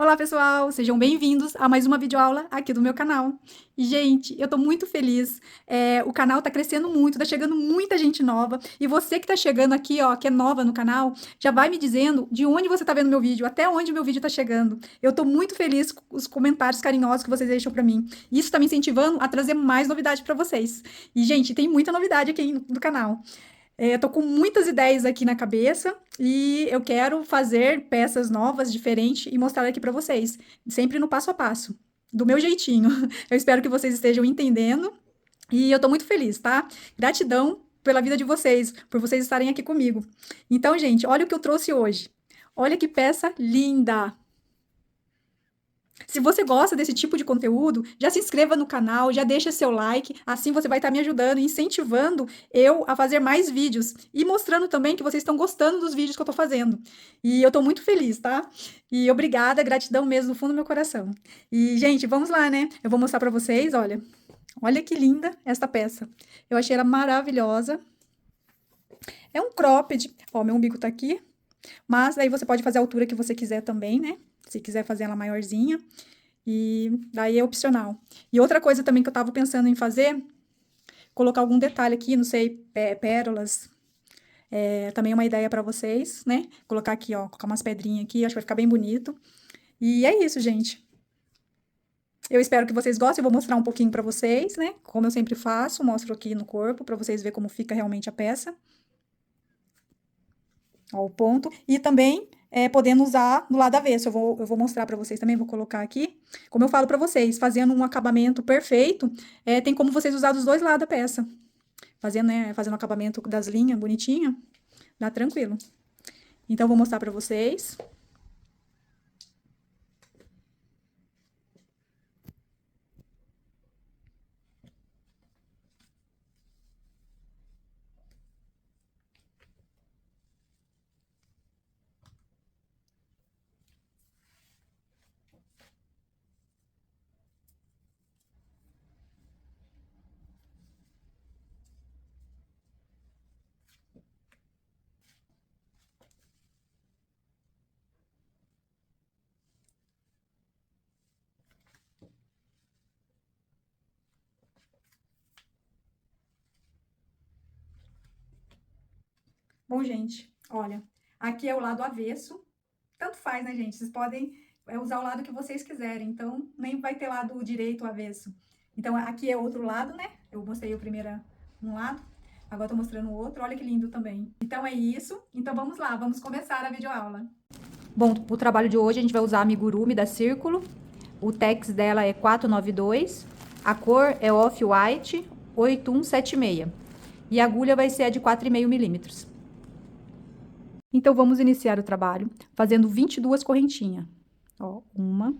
Olá, pessoal! Sejam bem-vindos a mais uma videoaula aqui do meu canal. E, gente, eu tô muito feliz. O canal tá crescendo muito, tá chegando muita gente nova. E você que tá chegando aqui, ó, que é nova no canal, já vai me dizendo de onde você tá vendo meu vídeo, até onde meu vídeo tá chegando. Eu tô muito feliz com os comentários carinhosos que vocês deixam pra mim. Isso tá me incentivando a trazer mais novidade pra vocês. E, gente, tem muita novidade aqui no canal. Eu tô com muitas ideias aqui na cabeça e eu quero fazer peças novas, diferentes e mostrar aqui para vocês, sempre no passo a passo, do meu jeitinho. Eu espero que vocês estejam entendendo e eu tô muito feliz, tá? Gratidão pela vida de vocês, por vocês estarem aqui comigo. Então, gente, olha o que eu trouxe hoje. Olha que peça linda! Se você gosta desse tipo de conteúdo, já se inscreva no canal, já deixa seu like, assim você vai estar me ajudando, incentivando eu a fazer mais vídeos e mostrando também que vocês estão gostando dos vídeos que eu estou fazendo. E eu estou muito feliz, tá? E obrigada, gratidão mesmo do fundo do meu coração. E, gente, vamos lá, né? Eu vou mostrar para vocês, olha. Olha que linda esta peça. Eu achei ela maravilhosa. É um cropped, ó, meu umbigo tá aqui, mas aí você pode fazer a altura que você quiser também, né? Se quiser fazer ela maiorzinha. E daí é opcional. E outra coisa também que eu tava pensando em fazer, colocar algum detalhe aqui, não sei, pérolas. Também é uma ideia para vocês, né? Colocar aqui, ó, colocar umas pedrinhas aqui, acho que vai ficar bem bonito. E é isso, gente. Eu espero que vocês gostem, eu vou mostrar um pouquinho para vocês, né? Como eu sempre faço, mostro aqui no corpo para vocês verem como fica realmente a peça. Ó, o ponto. E também podendo usar no lado avesso. Eu vou mostrar para vocês também, vou colocar aqui. Como eu falo para vocês, fazendo um acabamento perfeito, tem como vocês usar dos dois lados da peça. Fazendo, né, fazendo o acabamento das linhas bonitinha, dá tranquilo. Então, eu vou mostrar para vocês. Bom, gente, olha, aqui é o lado avesso. Tanto faz, né, gente? Vocês podem usar o lado que vocês quiserem. Então, nem vai ter lado direito ou avesso. Então, aqui é outro lado, né? Eu mostrei o primeiro um lado. Agora, tô mostrando o outro. Olha que lindo também. Então, é isso. Então, vamos lá. Vamos começar a videoaula. Bom, o trabalho de hoje a gente vai usar a amigurumi da Círculo. O tex dela é 492. A cor é off-white 8176. E a agulha vai ser a de 4,5 milímetros. Então, vamos iniciar o trabalho fazendo 22 correntinhas. Ó, 1,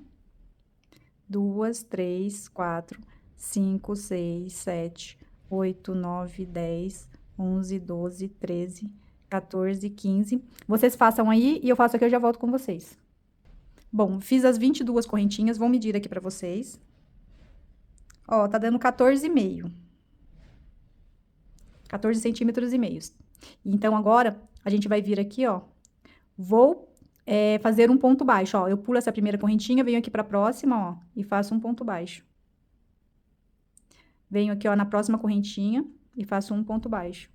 2, 3, 4, 5, 6, 7, 8, 9, 10, 11, 12, 13, 14, 15. Vocês façam aí e eu faço aqui, eu já volto com vocês. Bom, fiz as 22 correntinhas, vou medir aqui pra vocês. Ó, tá dando 14,5. 14 centímetros e meios. Então, agora, a gente vai vir aqui, ó. Vou fazer um ponto baixo, ó. Eu pulo essa primeira correntinha, venho aqui pra próxima, ó, e faço um ponto baixo. Venho aqui, ó, na próxima correntinha e faço um ponto baixo.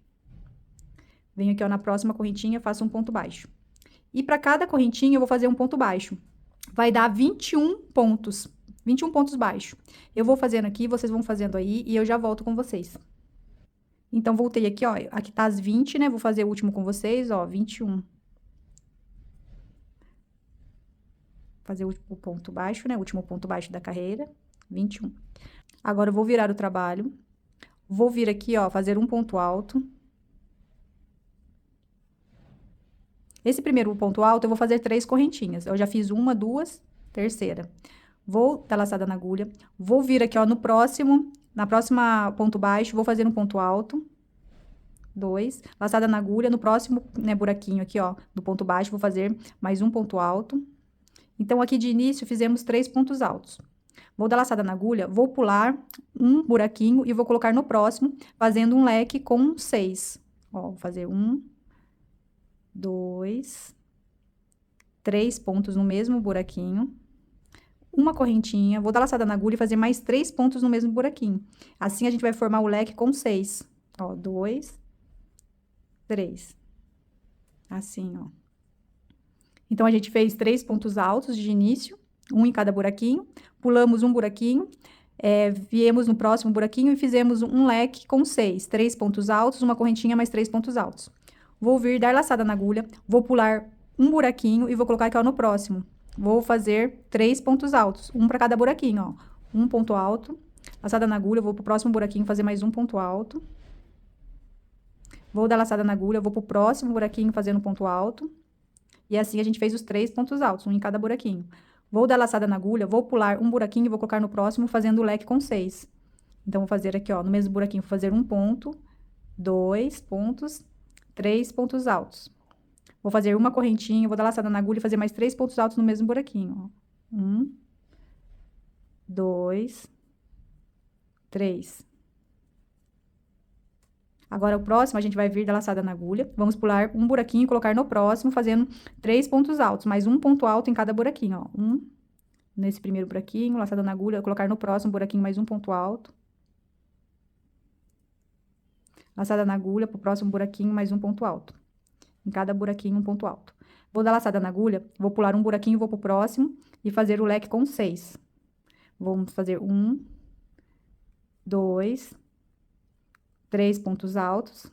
Venho aqui, ó, na próxima correntinha, faço um ponto baixo. E pra cada correntinha, eu vou fazer um ponto baixo. Vai dar 21 pontos. 21 pontos baixos. Eu vou fazendo aqui, vocês vão fazendo aí, e eu já volto com vocês. Então, voltei aqui, ó. Aqui tá as 20, né? Vou fazer o último com vocês, ó, 21. Fazer o ponto baixo, né? O último ponto baixo da carreira, 21. Agora, eu vou virar o trabalho. Vou vir aqui, ó, fazer um ponto alto. Esse primeiro ponto alto, eu vou fazer 3 correntinhas. Eu já fiz uma, duas, terceira. Vou dar laçada na agulha. Vou vir aqui, ó, no próximo, na próxima ponto baixo, vou fazer um ponto alto. 2, laçada na agulha. No próximo, né, buraquinho aqui, ó, do ponto baixo, vou fazer mais um ponto alto. Então, aqui de início, fizemos 3 pontos altos. Vou dar laçada na agulha, vou pular um buraquinho e vou colocar no próximo, fazendo um leque com 6. Ó, vou fazer 1, 2, 3 pontos no mesmo buraquinho. uma correntinha, vou dar laçada na agulha e fazer mais 3 pontos no mesmo buraquinho. Assim, a gente vai formar o leque com 6. Ó, 2, 3. Assim, ó. Então, a gente fez 3 pontos altos de início, um em cada buraquinho, pulamos um buraquinho, viemos no próximo buraquinho e fizemos um leque com 6. 3 pontos altos, uma correntinha mais 3 pontos altos. Vou vir, dar laçada na agulha, vou pular um buraquinho e vou colocar aqui, ó, no próximo. Vou fazer 3 pontos altos, um para cada buraquinho, ó. Um ponto alto, laçada na agulha, vou pro próximo buraquinho fazer mais um ponto alto. Vou dar laçada na agulha, vou pro próximo buraquinho fazendo um ponto alto. E assim a gente fez os 3 pontos altos, um em cada buraquinho. Vou dar laçada na agulha, vou pular um buraquinho e vou colocar no próximo fazendo o leque com 6. Então, vou fazer aqui, ó, no mesmo buraquinho, vou fazer um ponto, 2 pontos, 3 pontos altos. Vou fazer uma correntinha, vou dar laçada na agulha e fazer mais 3 pontos altos no mesmo buraquinho, ó. 1, 2, 3. Agora, o próximo, a gente vai vir dar laçada na agulha, vamos pular um buraquinho e colocar no próximo, fazendo 3 pontos altos, mais um ponto alto em cada buraquinho, ó. Um, nesse primeiro buraquinho, laçada na agulha, colocar no próximo buraquinho mais um ponto alto. Laçada na agulha, pro próximo buraquinho, mais um ponto alto. Em cada buraquinho, um ponto alto. Vou dar laçada na agulha, vou pular um buraquinho, vou pro próximo e fazer o leque com 6. Vamos fazer 1, 2, 3 pontos altos,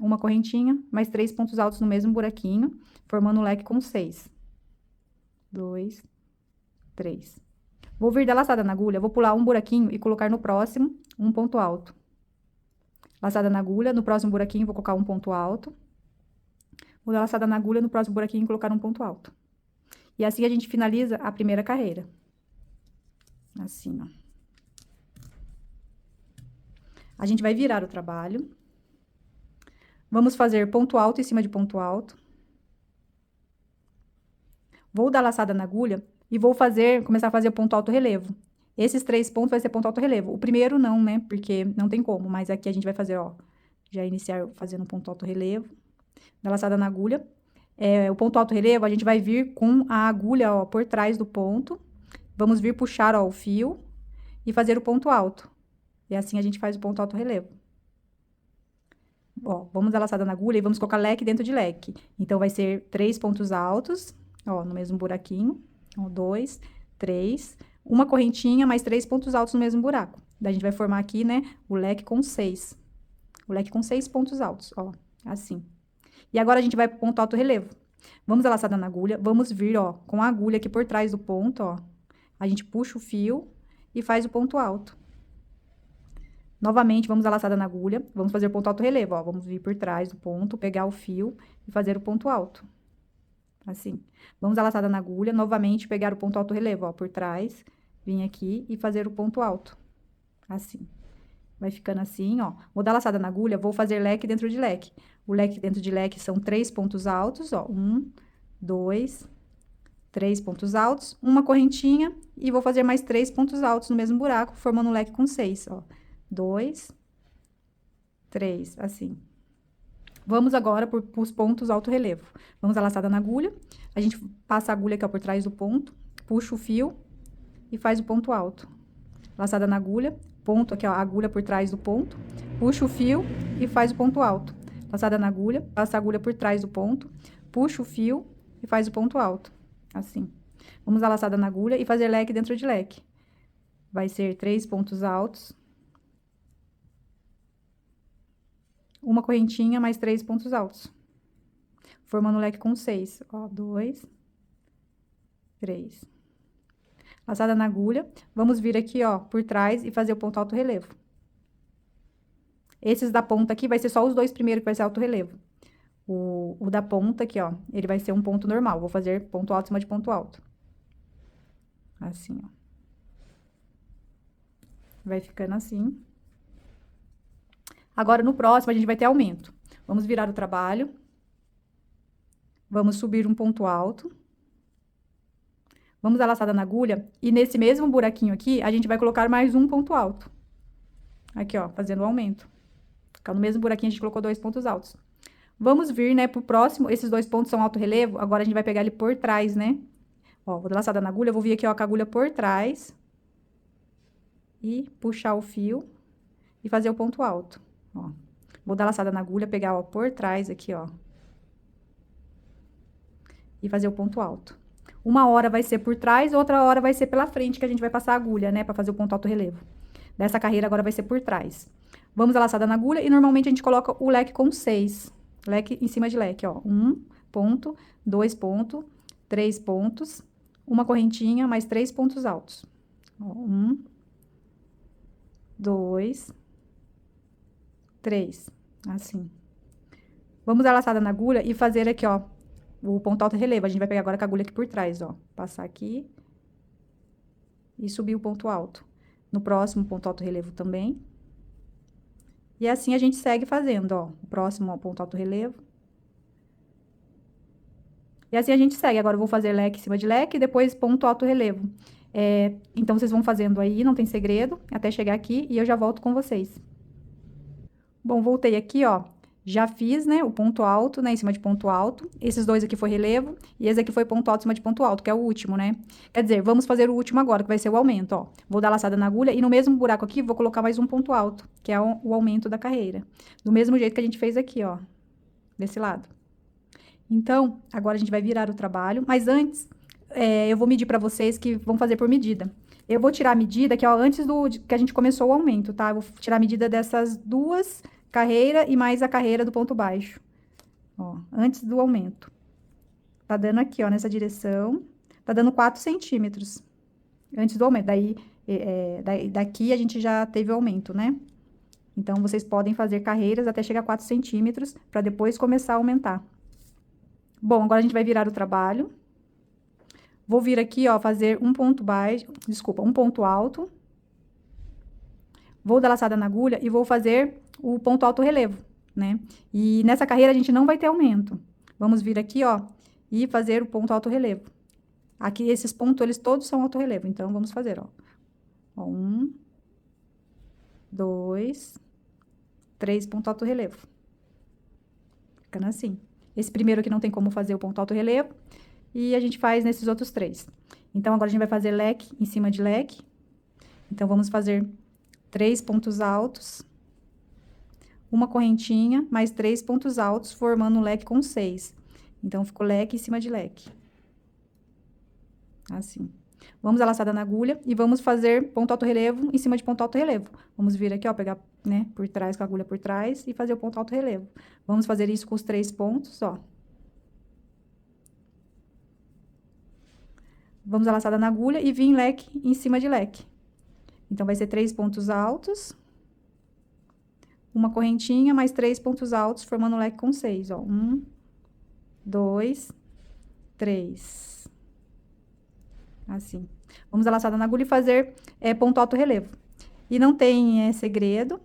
uma correntinha, mais 3 pontos altos no mesmo buraquinho, formando o leque com 6. 2, 3. Vou vir dar laçada na agulha, vou pular um buraquinho e colocar no próximo um ponto alto. Laçada na agulha, no próximo buraquinho vou colocar um ponto alto. Vou dar laçada na agulha, no próximo buraquinho colocar um ponto alto. E assim a gente finaliza a primeira carreira. Assim, ó. A gente vai virar o trabalho. Vamos fazer ponto alto em cima de ponto alto. Vou dar laçada na agulha e vou começar a fazer o ponto alto relevo. Esses 3 pontos vai ser ponto alto relevo. O primeiro não, né? Porque não tem como, mas aqui a gente vai fazer, ó, já iniciar fazendo ponto alto relevo. Dar laçada na agulha. O ponto alto relevo, a gente vai vir com a agulha, ó, por trás do ponto. Vamos vir puxar, ó, o fio e fazer o ponto alto. E assim a gente faz o ponto alto relevo. Ó, vamos dar laçada na agulha e vamos colocar leque dentro de leque. Então, vai ser 3 pontos altos, ó, no mesmo buraquinho. Ó, 2, 3, uma correntinha, mais 3 pontos altos no mesmo buraco. Daí, a gente vai formar aqui, né, o leque com 6. O leque com 6 pontos altos, ó, assim. E agora, a gente vai pro ponto alto relevo. Vamos dar laçada na agulha, vamos vir, ó, com a agulha aqui por trás do ponto, ó. A gente puxa o fio e faz o ponto alto. Novamente, vamos dar laçada na agulha, vamos fazer o ponto alto relevo, ó. Vamos vir por trás do ponto, pegar o fio e fazer o ponto alto. Assim. Vamos dar laçada na agulha, novamente, pegar o ponto alto relevo, ó, por trás, vir aqui e fazer o ponto alto. Assim. Vai ficando assim, ó. Vou dar laçada na agulha, vou fazer leque dentro de leque. O leque dentro de leque são 3 pontos altos, ó. 1, 2, 3 pontos altos, uma correntinha e vou fazer mais 3 pontos altos no mesmo buraco, formando um leque com 6, ó. 2, 3, assim. Vamos agora pros pontos alto relevo. Vamos dar laçada na agulha, a gente passa a agulha aqui, ó, por trás do ponto, puxa o fio e faz o ponto alto. Laçada na agulha, ponto aqui, ó, a agulha por trás do ponto, puxa o fio e faz o ponto alto. Laçada na agulha, passa a agulha por trás do ponto, puxa o fio e faz o ponto alto. Assim. Vamos dar laçada na agulha e fazer leque dentro de leque. Vai ser 3 pontos altos. Uma correntinha, mais 3 pontos altos. Formando o leque com 6. Ó, 2, 3. Laçada na agulha. Vamos vir aqui, ó, por trás e fazer o ponto alto relevo. Esses da ponta aqui, vai ser só os 2 primeiros que vai ser alto relevo. O da ponta aqui, ó, ele vai ser um ponto normal. Vou fazer ponto alto em cima de ponto alto. Assim, ó. Vai ficando assim. Agora, no próximo, a gente vai ter aumento. Vamos virar o trabalho. Vamos subir um ponto alto. Vamos dar laçada na agulha. E nesse mesmo buraquinho aqui, a gente vai colocar mais um ponto alto. Aqui, ó, fazendo o aumento. Fica no mesmo buraquinho, a gente colocou 2 pontos altos. Vamos vir, né, pro próximo. Esses 2 pontos são alto relevo. Agora, a gente vai pegar ele por trás, né? Ó, vou dar laçada na agulha, vou vir aqui, ó, com a agulha por trás. E puxar o fio e fazer o ponto alto, ó. Vou dar laçada na agulha, pegar, ó, por trás aqui, ó. E fazer o ponto alto. Uma hora vai ser por trás, outra hora vai ser pela frente, que a gente vai passar a agulha, né, pra fazer o ponto alto relevo. Dessa carreira agora vai ser por trás. Vamos dar laçada na agulha e normalmente a gente coloca o leque com 6. Leque em cima de leque, ó. 1 ponto, 2 pontos, 3 pontos, uma correntinha, mais 3 pontos altos. Ó, 1, 2, 3, assim. Vamos dar laçada na agulha e fazer aqui, ó, o ponto alto relevo. A gente vai pegar agora com a agulha aqui por trás, ó. Passar aqui e subir o ponto alto. No próximo ponto alto relevo também. E assim a gente segue fazendo, ó. O próximo, ó, ponto alto relevo. E assim a gente segue. Agora eu vou fazer leque em cima de leque e depois ponto alto relevo. Então, vocês vão fazendo aí, não tem segredo, até chegar aqui e eu já volto com vocês. Bom, voltei aqui, ó. Já fiz, né, o ponto alto, né, em cima de ponto alto. Esses dois aqui foi relevo e esse aqui foi ponto alto em cima de ponto alto, que é o último, né? Quer dizer, vamos fazer o último agora, que vai ser o aumento, ó. Vou dar laçada na agulha e no mesmo buraco aqui, vou colocar mais um ponto alto, que é o aumento da carreira. Do mesmo jeito que a gente fez aqui, ó, desse lado. Então, agora a gente vai virar o trabalho, mas antes, eu vou medir pra vocês que vão fazer por medida. Eu vou tirar a medida, que é ó, antes que a gente começou o aumento, tá? Eu vou tirar a medida dessas duas carreira e mais a carreira do ponto baixo. Ó, antes do aumento. Tá dando aqui, ó, nessa direção. Tá dando 4 centímetros. Antes do aumento. Daqui a gente já teve o aumento, né? Então, vocês podem fazer carreiras até chegar a 4 centímetros, pra depois começar a aumentar. Bom, agora a gente vai virar o trabalho. Vou vir aqui, ó, fazer um ponto baixo, desculpa, um ponto alto. Vou dar laçada na agulha e vou fazer o ponto alto relevo, né? E nessa carreira a gente não vai ter aumento. Vamos vir aqui, ó, e fazer o ponto alto relevo. Aqui, esses pontos, eles todos são alto relevo. Então, vamos fazer, ó. Ó, 1, 2, 3 ponto alto relevo. Ficando assim. Esse primeiro aqui não tem como fazer o ponto alto relevo. E a gente faz nesses outros 3. Então, agora a gente vai fazer leque em cima de leque. Então, vamos fazer 3 pontos altos, uma correntinha, mais 3 pontos altos, formando um leque com 6. Então, ficou leque em cima de leque. Assim. Vamos dar laçada na agulha e vamos fazer ponto alto relevo em cima de ponto alto relevo. Vamos vir aqui, ó, pegar, né, por trás, com a agulha por trás e fazer o ponto alto relevo. Vamos fazer isso com os 3 pontos, ó. Vamos dar laçada na agulha e vir leque em cima de leque. Então, vai ser 3 pontos altos, uma correntinha, mais 3 pontos altos, formando um leque com 6, ó. 1, 2, 3. Assim. Vamos dar laçada na agulha e fazer ponto alto relevo. E não tem segredo,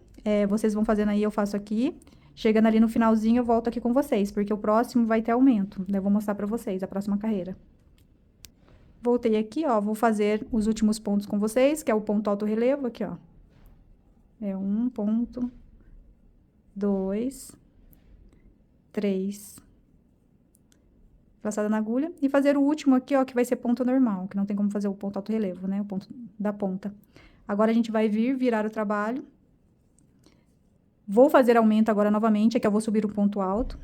vocês vão fazendo aí, eu faço aqui. Chegando ali no finalzinho, eu volto aqui com vocês, porque o próximo vai ter aumento. Daí eu vou mostrar pra vocês a próxima carreira. Voltei aqui, ó, vou fazer os últimos pontos com vocês, que é o ponto alto relevo, aqui, ó. É 1 ponto, 2, 3. Laçada na agulha. E fazer o último aqui, ó, que vai ser ponto normal, que não tem como fazer o ponto alto relevo, né? O ponto da ponta. Agora, a gente vai virar o trabalho. Vou fazer aumento agora novamente, aqui eu vou subir o ponto alto.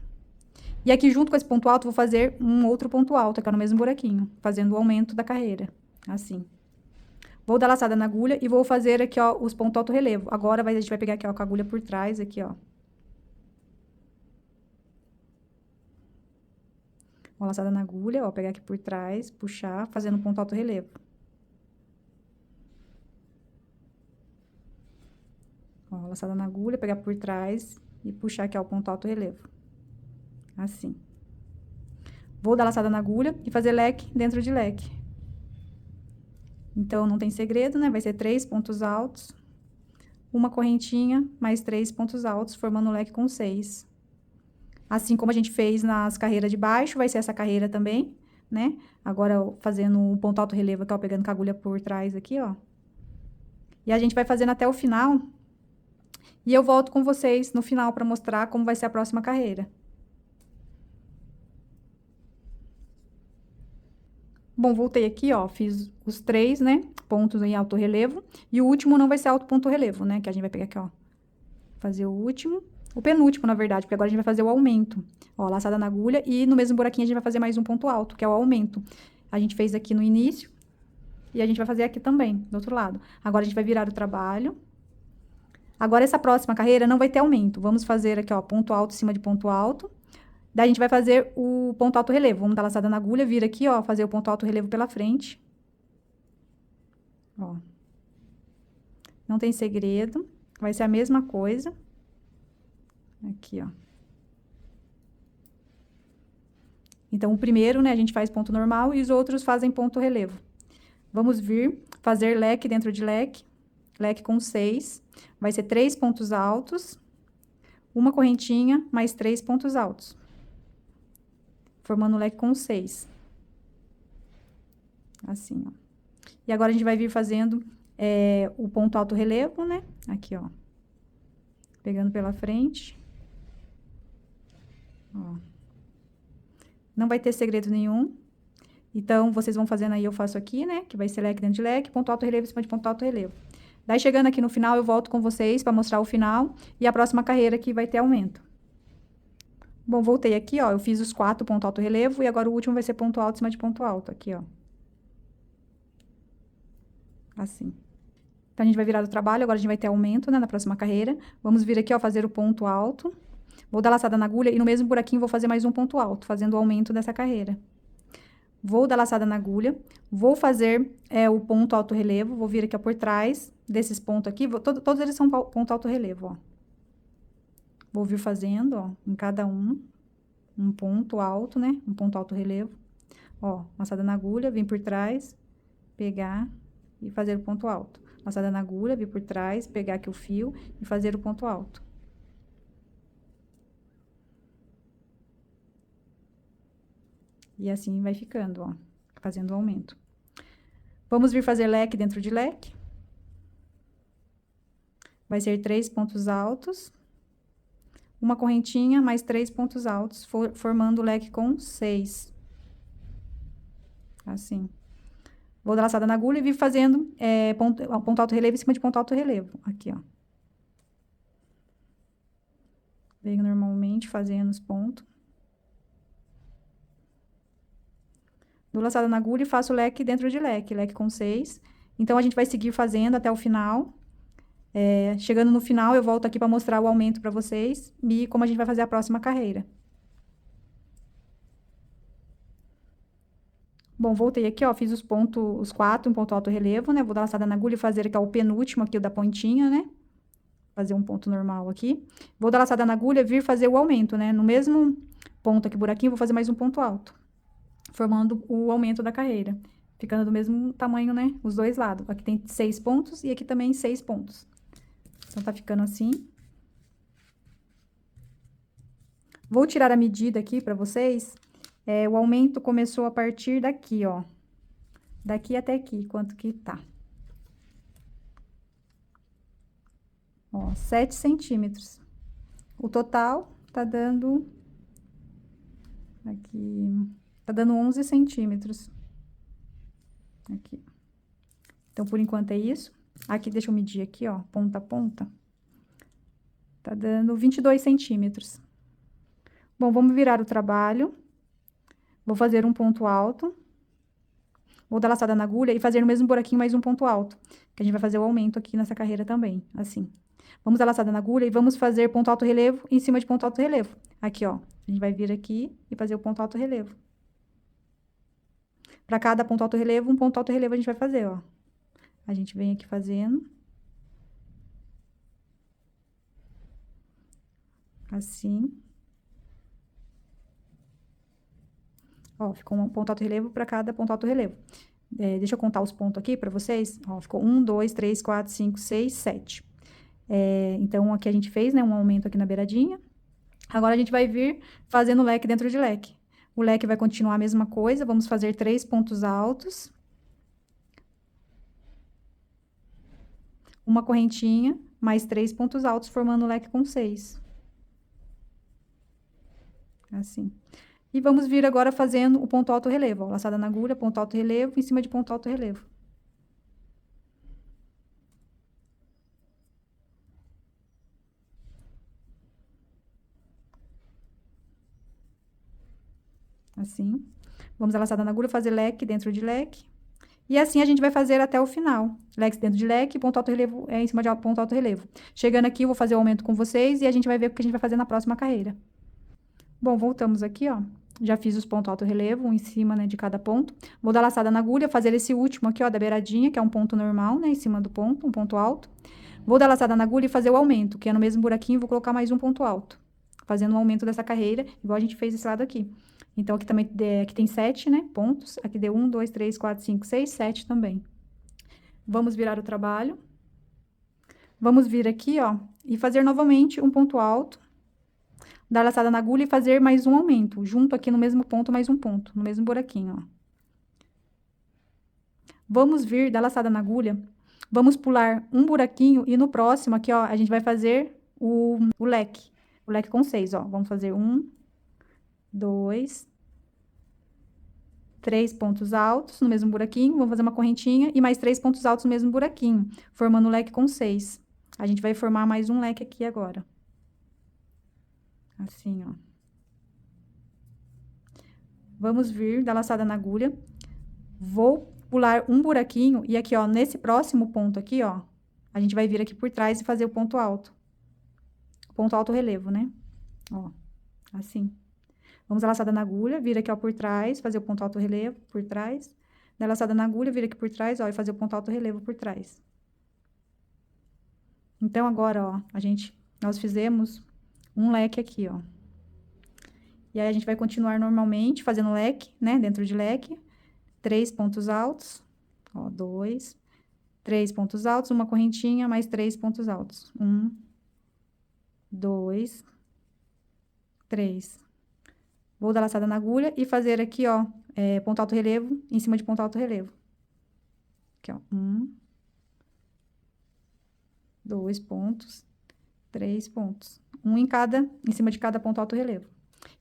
E aqui, junto com esse ponto alto, vou fazer um outro ponto alto, aqui no mesmo buraquinho, fazendo o aumento da carreira, assim. Vou dar laçada na agulha e vou fazer aqui, ó, os pontos alto relevo. Agora, a gente vai pegar aqui, ó, com a agulha por trás, aqui, ó. Uma laçada na agulha, ó, pegar aqui por trás, puxar, fazendo ponto alto relevo. Ó, laçada na agulha, pegar por trás e puxar aqui, ó, o ponto alto relevo. Assim. Vou dar laçada na agulha e fazer leque dentro de leque. Então, não tem segredo, né? Vai ser 3 pontos altos, uma correntinha, mais 3 pontos altos, formando um leque com 6. Assim como a gente fez nas carreiras de baixo, vai ser essa carreira também, né? Agora, fazendo um ponto alto relevo aqui, ó, pegando com a agulha por trás aqui, ó. E a gente vai fazendo até o final. E eu volto com vocês no final para mostrar como vai ser a próxima carreira. Bom, voltei aqui, ó, fiz os 3, né, pontos em alto relevo. E o último não vai ser alto ponto relevo, né, que a gente vai pegar aqui, ó. Fazer o último, o penúltimo, na verdade, porque agora a gente vai fazer o aumento. Ó, laçada na agulha e no mesmo buraquinho a gente vai fazer mais um ponto alto, que é o aumento. A gente fez aqui no início e a gente vai fazer aqui também, do outro lado. Agora a gente vai virar o trabalho. Agora essa próxima carreira não vai ter aumento. Vamos fazer aqui, ó, ponto alto em cima de ponto alto. Daí a gente vai fazer o ponto alto relevo. Vamos dar laçada na agulha, vir aqui, ó, fazer o ponto alto relevo pela frente. Ó. Não tem segredo. Vai ser a mesma coisa. Aqui, ó. Então, o primeiro, né, a gente faz ponto normal e os outros fazem ponto relevo. Vamos vir fazer leque dentro de leque. Leque com 6. Vai ser 3 pontos altos. Uma correntinha, mais 3 pontos altos. Formando o leque com 6. Assim, ó. E agora a gente vai vir fazendo o ponto alto relevo, né? Aqui, ó. Pegando pela frente. Ó. Não vai ter segredo nenhum. Então, vocês vão fazendo aí, eu faço aqui, né? Que vai ser leque dentro de leque, ponto alto relevo em cima de ponto alto relevo. Daí, chegando aqui no final, eu volto com vocês para mostrar o final e a próxima carreira que vai ter aumento. Bom, voltei aqui, ó. Eu fiz os 4 ponto alto relevo e agora o último vai ser ponto alto em cima de ponto alto. Aqui, ó. Assim. Então, a gente vai virar o trabalho, agora a gente vai ter aumento, né, na próxima carreira. Vamos vir aqui, ó, fazer o ponto alto. Vou dar laçada na agulha e no mesmo buraquinho vou fazer mais um ponto alto, fazendo o aumento dessa carreira. Vou dar laçada na agulha, vou fazer o ponto alto relevo, vou vir aqui, ó, por trás desses pontos aqui, todos eles são ponto alto relevo, ó. Vou vir fazendo, ó, em cada um ponto alto, né, um ponto alto relevo. Ó, laçada na agulha, vim por trás, pegar e fazer o ponto alto. Laçada na agulha, vir por trás, pegar aqui o fio e fazer o ponto alto. E assim vai ficando, ó, fazendo o aumento. Vamos vir fazer leque dentro de leque. Vai ser 3 pontos altos. Uma correntinha, mais 3 pontos altos, formando o leque com 6. Assim. Vou dar laçada na agulha e vir fazendo ponto alto relevo em cima de ponto alto relevo. Aqui, ó. Venho normalmente fazendo os pontos. Dou laçada na agulha e faço leque dentro de leque, leque com 6. Então, a gente vai seguir fazendo até o final. Chegando no final, eu volto aqui para mostrar o aumento para vocês e como a gente vai fazer a próxima carreira. Bom, voltei aqui, ó, fiz os 4 em ponto alto relevo, né? Vou dar laçada na agulha e fazer aqui, ó, o penúltimo aqui, o da pontinha, né? Fazer um ponto normal aqui. Vou dar laçada na agulha e vir fazer o aumento, né? No mesmo ponto aqui, buraquinho, vou fazer mais um ponto alto, formando o aumento da carreira. Ficando do mesmo tamanho, né? Os dois lados. Aqui tem 6 pontos e aqui também 6 pontos. Então, tá ficando assim. Vou tirar a medida aqui pra vocês. O aumento começou a partir daqui, ó. Daqui até aqui, quanto que tá. Ó, 7 centímetros. O total tá dando... Aqui... Tá dando 11 centímetros. Aqui. Então, por enquanto é isso. Aqui, deixa eu medir aqui, ó, ponta a ponta. Tá dando 22 centímetros. Bom, vamos virar o trabalho. Vou fazer um ponto alto. Vou dar laçada na agulha e fazer no mesmo buraquinho mais um ponto alto. Que a gente vai fazer o aumento aqui nessa carreira também, assim. Vamos dar laçada na agulha e vamos fazer ponto alto relevo em cima de ponto alto relevo. Aqui, ó. A gente vai vir aqui e fazer o ponto alto relevo. Para cada ponto alto relevo, um ponto alto relevo a gente vai fazer, ó. A gente vem aqui fazendo. Assim. Ó, ficou um ponto alto relevo para cada ponto alto relevo. Deixa eu contar os pontos aqui para vocês. Ó, ficou 1, 2, 3, 4, 5, 6, 7. Então, aqui a gente fez, né, um aumento aqui na beiradinha. Agora, a gente vai vir fazendo leque dentro de leque. O leque vai continuar a mesma coisa. Vamos fazer 3 pontos altos. Uma correntinha, mais 3 pontos altos, formando o leque com 6. Assim. E vamos vir agora fazendo o ponto alto relevo, ó, laçada na agulha, ponto alto relevo, em cima de ponto alto relevo. Assim. Vamos a laçada na agulha, fazer leque dentro de leque. E assim a gente vai fazer até o final. Leque dentro de leque, ponto alto relevo em cima de ponto alto relevo. Chegando aqui, eu vou fazer o aumento com vocês e a gente vai ver o que a gente vai fazer na próxima carreira. Bom, voltamos aqui, ó. Já fiz os pontos alto relevo, um em cima, né, de cada ponto. Vou dar laçada na agulha, fazer esse último aqui, ó, da beiradinha, que é um ponto normal, né, em cima do ponto, um ponto alto. Vou dar laçada na agulha e fazer o aumento, que é no mesmo buraquinho, vou colocar mais um ponto alto. Fazendo um aumento dessa carreira, igual a gente fez esse lado aqui. Então, aqui também aqui tem 7, né, pontos. Aqui deu 1, 2, 3, 4, 5, 6, 7 também. Vamos virar o trabalho. Vamos vir aqui, ó, e fazer novamente um ponto alto. Dar laçada na agulha e fazer mais um aumento. Junto aqui no mesmo ponto, mais um ponto, no mesmo buraquinho, ó. Vamos vir, dar laçada na agulha. Vamos pular um buraquinho e no próximo aqui, ó, a gente vai fazer o leque. O leque com 6, ó. Vamos fazer 1, 2, 3 pontos altos no mesmo buraquinho. Vamos fazer uma correntinha e mais 3 pontos altos no mesmo buraquinho, formando o leque com 6. A gente vai formar mais um leque aqui agora. Assim, ó. Vamos vir, dar laçada na agulha. Vou pular um buraquinho e aqui, ó, nesse próximo ponto aqui, ó, a gente vai vir aqui por trás e fazer o ponto alto. Ponto alto relevo, né? Ó, assim. Vamos dar laçada na agulha, vir aqui, ó, por trás, fazer o ponto alto relevo por trás. Dar laçada na agulha, vir aqui por trás, ó, e fazer o ponto alto relevo por trás. Então, agora, ó, nós fizemos um leque aqui, ó. E aí, a gente vai continuar normalmente fazendo leque, né, dentro de leque. 3 pontos altos, ó, 2, 3 pontos altos, uma correntinha, mais 3 pontos altos. 1, 2, 3. Vou dar laçada na agulha e fazer aqui, ó, ponto alto relevo em cima de ponto alto relevo. Aqui, ó, 1, 2 pontos, 3 pontos. Um em cima de cada ponto alto relevo.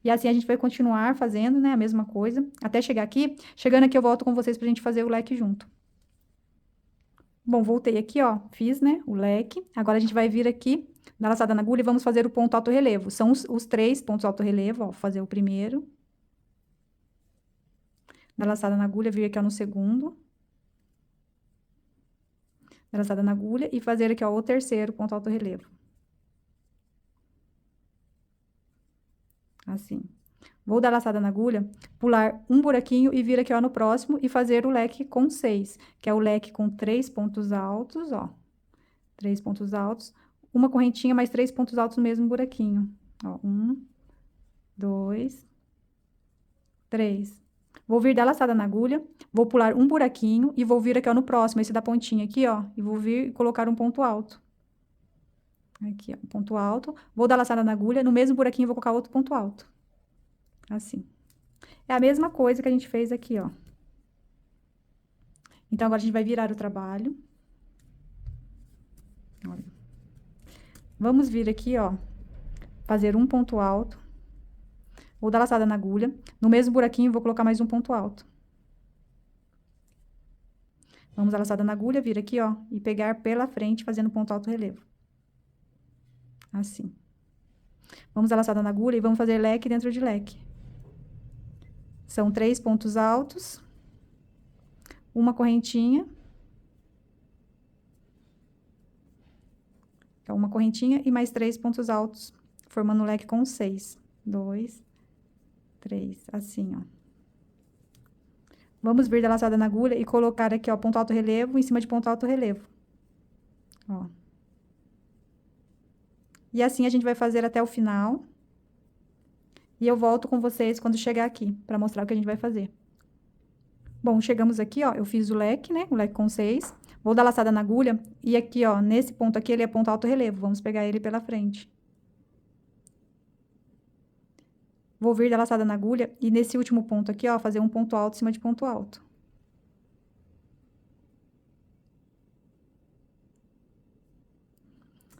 E assim a gente vai continuar fazendo, né, a mesma coisa, até chegar aqui. Chegando aqui, eu volto com vocês pra gente fazer o leque junto. Bom, voltei aqui, ó, fiz, né, o leque. Agora, a gente vai vir aqui, dar laçada na agulha e vamos fazer o ponto alto relevo. São os 3 pontos alto relevo, ó, vou fazer o primeiro. Dar laçada na agulha, vir aqui, ó, no segundo. Dar laçada na agulha e fazer aqui, ó, o terceiro ponto alto relevo. Assim. Vou dar laçada na agulha, pular um buraquinho e vir aqui, ó, no próximo e fazer o leque com 6, que é o leque com 3 pontos altos, ó. 3 pontos altos, uma correntinha, mais 3 pontos altos no mesmo buraquinho. Ó, 1, 2, 3. Vou vir dar laçada na agulha, vou pular um buraquinho e vou vir aqui, ó, no próximo, esse da pontinha aqui, ó, e vou vir e colocar um ponto alto. Aqui, ó, um ponto alto. Vou dar laçada na agulha, no mesmo buraquinho vou colocar outro ponto alto. Assim. É a mesma coisa que a gente fez aqui, ó. Então, agora a gente vai virar o trabalho. Olha. Vamos vir aqui, ó, fazer um ponto alto. Vou dar laçada na agulha. No mesmo buraquinho, vou colocar mais um ponto alto. Vamos dar laçada na agulha, vir aqui, ó, e pegar pela frente, fazendo ponto alto relevo. Assim. Vamos dar laçada na agulha e vamos fazer leque dentro de leque. São 3 pontos altos, uma correntinha. Então, uma correntinha e mais 3 pontos altos, formando um leque com 6. 2, 3, assim, ó. Vamos vir da laçada na agulha e colocar aqui, ó, ponto alto relevo em cima de ponto alto relevo. Ó. E assim a gente vai fazer até o final. E eu volto com vocês quando chegar aqui, pra mostrar o que a gente vai fazer. Bom, chegamos aqui, ó, eu fiz o leque, né, o leque com 6. Vou dar laçada na agulha e aqui, ó, nesse ponto aqui, ele é ponto alto relevo. Vamos pegar ele pela frente. Vou vir dar laçada na agulha e nesse último ponto aqui, ó, fazer um ponto alto em cima de ponto alto.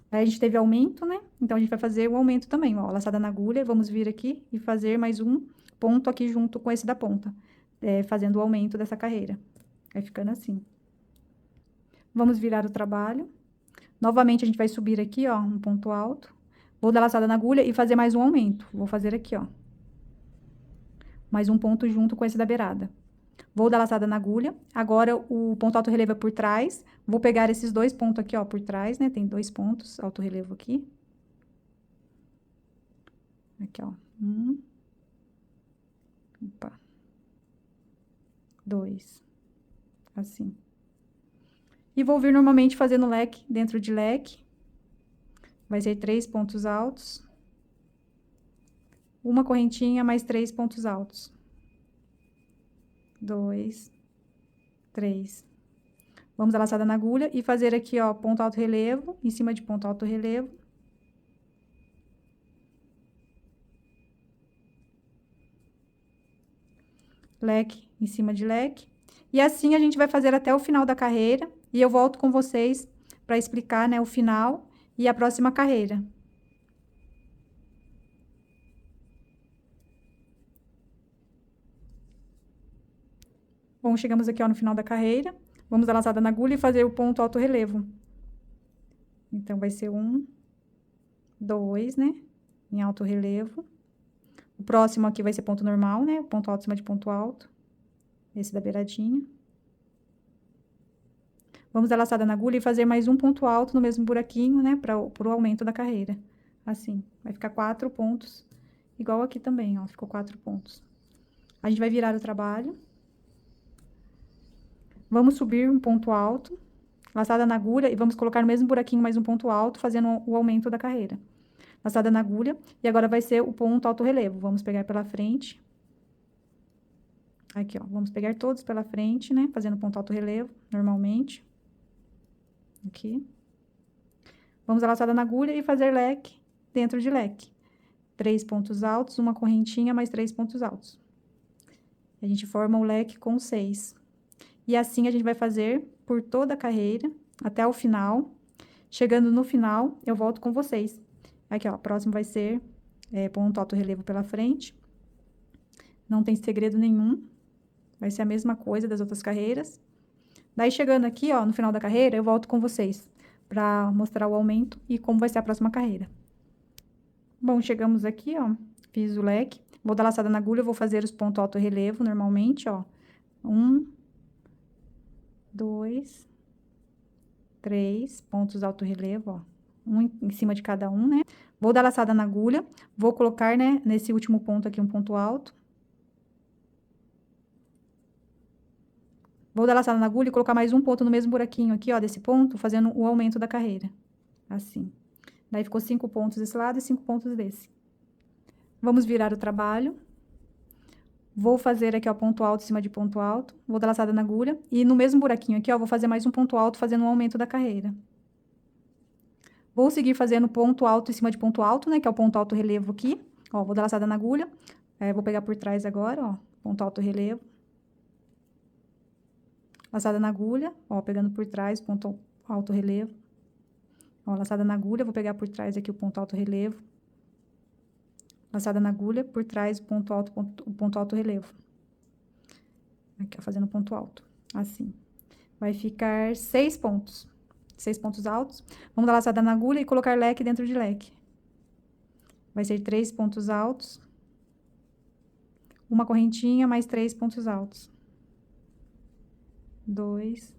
Aí, a gente teve aumento, né? Então, a gente vai fazer o aumento também, ó, laçada na agulha, vamos vir aqui e fazer mais um ponto aqui junto com esse da ponta, fazendo o aumento dessa carreira. Vai ficando assim. Vamos virar o trabalho. Novamente, a gente vai subir aqui, ó, um ponto alto. Vou dar laçada na agulha e fazer mais um aumento. Vou fazer aqui, ó. Mais um ponto junto com esse da beirada. Vou dar laçada na agulha. Agora, o ponto alto relevo é por trás. Vou pegar esses 2 pontos aqui, ó, por trás, né? Tem 2 pontos alto relevo aqui. Aqui, ó. 1. Opa. 2. Assim. E vou vir normalmente fazendo leque dentro de leque. Vai ser 3 pontos altos. Uma correntinha, mais 3 pontos altos. 2, 3. Vamos dar laçada na agulha e fazer aqui, ó, ponto alto relevo, em cima de ponto alto relevo. Leque em cima de leque. E assim a gente vai fazer até o final da carreira. E eu volto com vocês para explicar, né, o final e a próxima carreira. Bom, chegamos aqui, ó, no final da carreira. Vamos dar laçada na agulha e fazer o ponto alto relevo. Então, vai ser 1, 2, né? Em alto relevo. O próximo aqui vai ser ponto normal, né? Ponto alto em cima de ponto alto. Esse da beiradinha. Vamos dar laçada na agulha e fazer mais um ponto alto no mesmo buraquinho, né? Pro aumento da carreira. Assim. Vai ficar 4 pontos. Igual aqui também, ó. Ficou 4 pontos. A gente vai virar o trabalho. Vamos subir um ponto alto. Laçada na agulha e vamos colocar no mesmo buraquinho mais um ponto alto, fazendo o aumento da carreira. Laçada na agulha. E agora vai ser o ponto alto relevo. Vamos pegar pela frente. Aqui, ó. Vamos pegar todos pela frente, né? Fazendo ponto alto relevo, normalmente. Aqui. Vamos dar laçada na agulha e fazer leque dentro de leque. 3 pontos altos, uma correntinha, mais 3 pontos altos. A gente forma o leque com 6. E assim a gente vai fazer por toda a carreira, até o final. Chegando no final, eu volto com vocês. Aqui, ó, próximo vai ser ponto alto relevo pela frente. Não tem segredo nenhum. Vai ser a mesma coisa das outras carreiras. Daí, chegando aqui, ó, no final da carreira, eu volto com vocês para mostrar o aumento e como vai ser a próxima carreira. Bom, chegamos aqui, ó, fiz o leque. Vou dar laçada na agulha, vou fazer os pontos alto relevo normalmente, ó. 1, 2, 3 pontos alto relevo, ó. Um em cima de cada um, né? Vou dar laçada na agulha, vou colocar, né, nesse último ponto aqui um ponto alto. Vou dar laçada na agulha e colocar mais um ponto no mesmo buraquinho aqui, ó, desse ponto, fazendo o aumento da carreira. Assim. Daí, ficou 5 pontos desse lado e 5 pontos desse. Vamos virar o trabalho. Vou fazer aqui, ó, ponto alto em cima de ponto alto. Vou dar laçada na agulha. E no mesmo buraquinho aqui, ó, vou fazer mais um ponto alto, fazendo um aumento da carreira. Vou seguir fazendo ponto alto em cima de ponto alto, né, que é o ponto alto relevo aqui. Ó, vou dar laçada na agulha. Vou pegar por trás agora, ó, ponto alto relevo. Laçada na agulha, ó, pegando por trás, ponto alto relevo. Ó, laçada na agulha, vou pegar por trás aqui o ponto alto relevo. Laçada na agulha, por trás, o ponto alto relevo. Aqui, ó, fazendo ponto alto, assim. Vai ficar 6 pontos. 6 pontos altos. Vamos dar laçada na agulha e colocar leque dentro de leque. Vai ser 3 pontos altos. Uma correntinha, mais 3 pontos altos. 2,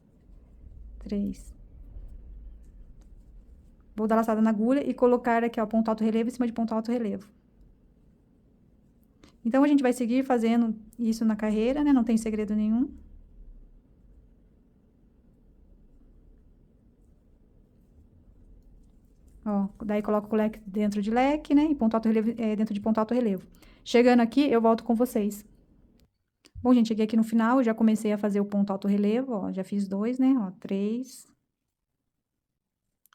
3. Vou dar laçada na agulha e colocar aqui, ó, ponto alto relevo em cima de ponto alto relevo. Então, a gente vai seguir fazendo isso na carreira, né? Não tem segredo nenhum. Ó, daí coloco o leque dentro de leque, né? E ponto alto relevo, dentro de ponto alto relevo. Chegando aqui, eu volto com vocês. Bom, gente, cheguei aqui no final, já comecei a fazer o ponto alto relevo, ó. Já fiz 2, né? Ó, 3.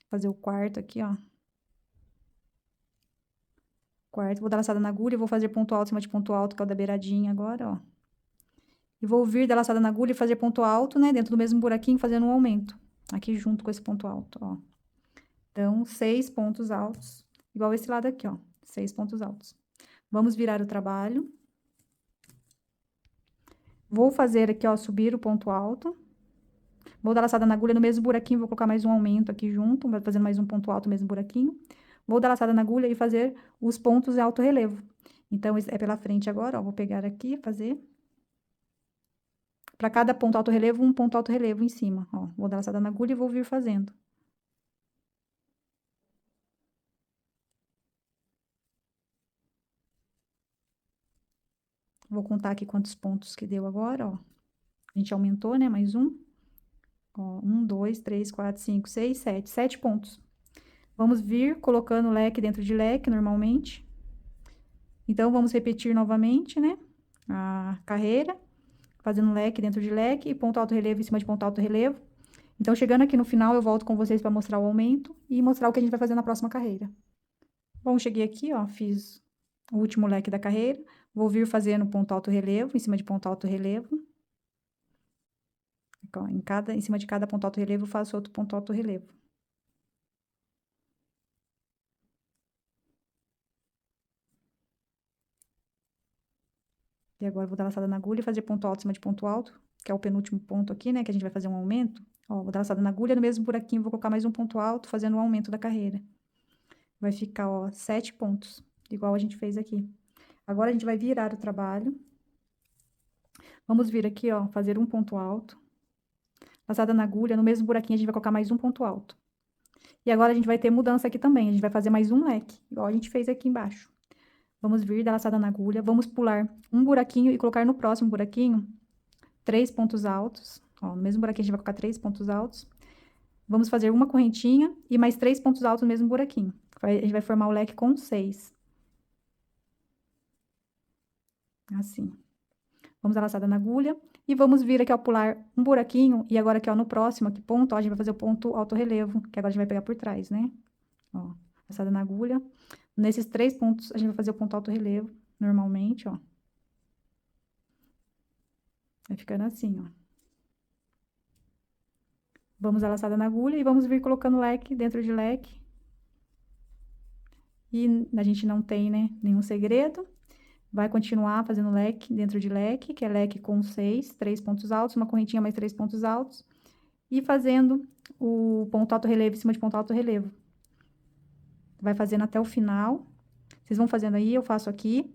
Fazer o quarto aqui, ó. Quarto, vou dar laçada na agulha e vou fazer ponto alto em cima de ponto alto, que é o da beiradinha agora, ó. E vou vir dar laçada na agulha e fazer ponto alto, né? Dentro do mesmo buraquinho, fazendo um aumento. Aqui junto com esse ponto alto, ó. Então, 6 pontos altos. Igual esse lado aqui, ó. 6 pontos altos. Vamos virar o trabalho. Vou fazer aqui, ó, subir o ponto alto. Vou dar laçada na agulha no mesmo buraquinho, vou colocar mais um aumento aqui junto, fazendo mais um ponto alto no mesmo buraquinho. Vou dar laçada na agulha e fazer os pontos em alto relevo. Então, é pela frente agora, ó, vou pegar aqui, fazer. Para cada ponto alto relevo, um ponto alto relevo em cima, ó. Vou dar laçada na agulha e vou vir fazendo. Vou contar aqui quantos pontos que deu agora, ó. A gente aumentou, né? Mais um. Ó, 1, 2, 3, 4, 5, 6, 7. 7 pontos. Vamos vir colocando leque dentro de leque, normalmente. Então, vamos repetir novamente, né? A carreira, fazendo leque dentro de leque e ponto alto relevo em cima de ponto alto relevo. Então, chegando aqui no final, eu volto com vocês para mostrar o aumento e mostrar o que a gente vai fazer na próxima carreira. Bom, cheguei aqui, ó, fiz o último leque da carreira. Vou vir fazendo ponto alto relevo em cima de ponto alto relevo. Aqui, ó, em cima de cada ponto alto relevo, eu faço outro ponto alto relevo. E agora, vou dar laçada na agulha e fazer ponto alto em cima de ponto alto, que é o penúltimo ponto aqui, né, que a gente vai fazer um aumento. Ó, vou dar laçada na agulha, no mesmo buraquinho, vou colocar mais um ponto alto, fazendo o aumento da carreira. Vai ficar, ó, 7 pontos, igual a gente fez aqui. Agora, a gente vai virar o trabalho. Vamos vir aqui, ó, fazer um ponto alto. Laçada na agulha, no mesmo buraquinho, a gente vai colocar mais um ponto alto. E agora, a gente vai ter mudança aqui também, a gente vai fazer mais um leque, igual a gente fez aqui embaixo. Vamos vir, dar laçada na agulha, vamos pular um buraquinho e colocar no próximo buraquinho 3 pontos altos. Ó, no mesmo buraquinho, a gente vai colocar 3 pontos altos. Vamos fazer uma correntinha e mais 3 pontos altos no mesmo buraquinho. A gente vai formar o leque com 6. Assim. Vamos dar laçada na agulha e vamos vir aqui, ó, pular um buraquinho. E agora aqui, ó, no próximo aqui, ponto, ó, a gente vai fazer o ponto alto relevo, que agora a gente vai pegar por trás, né? Ó, laçada na agulha. Nesses 3 pontos, a gente vai fazer o ponto alto relevo, normalmente, ó. Vai ficando assim, ó. Vamos dar laçada na agulha e vamos vir colocando leque dentro de leque. E a gente não tem, né, nenhum segredo. Vai continuar fazendo leque dentro de leque, que é leque com 6, 3 pontos altos, uma correntinha mais 3 pontos altos. E fazendo o ponto alto relevo em cima de ponto alto relevo. Vai fazendo até o final. Vocês vão fazendo aí, eu faço aqui.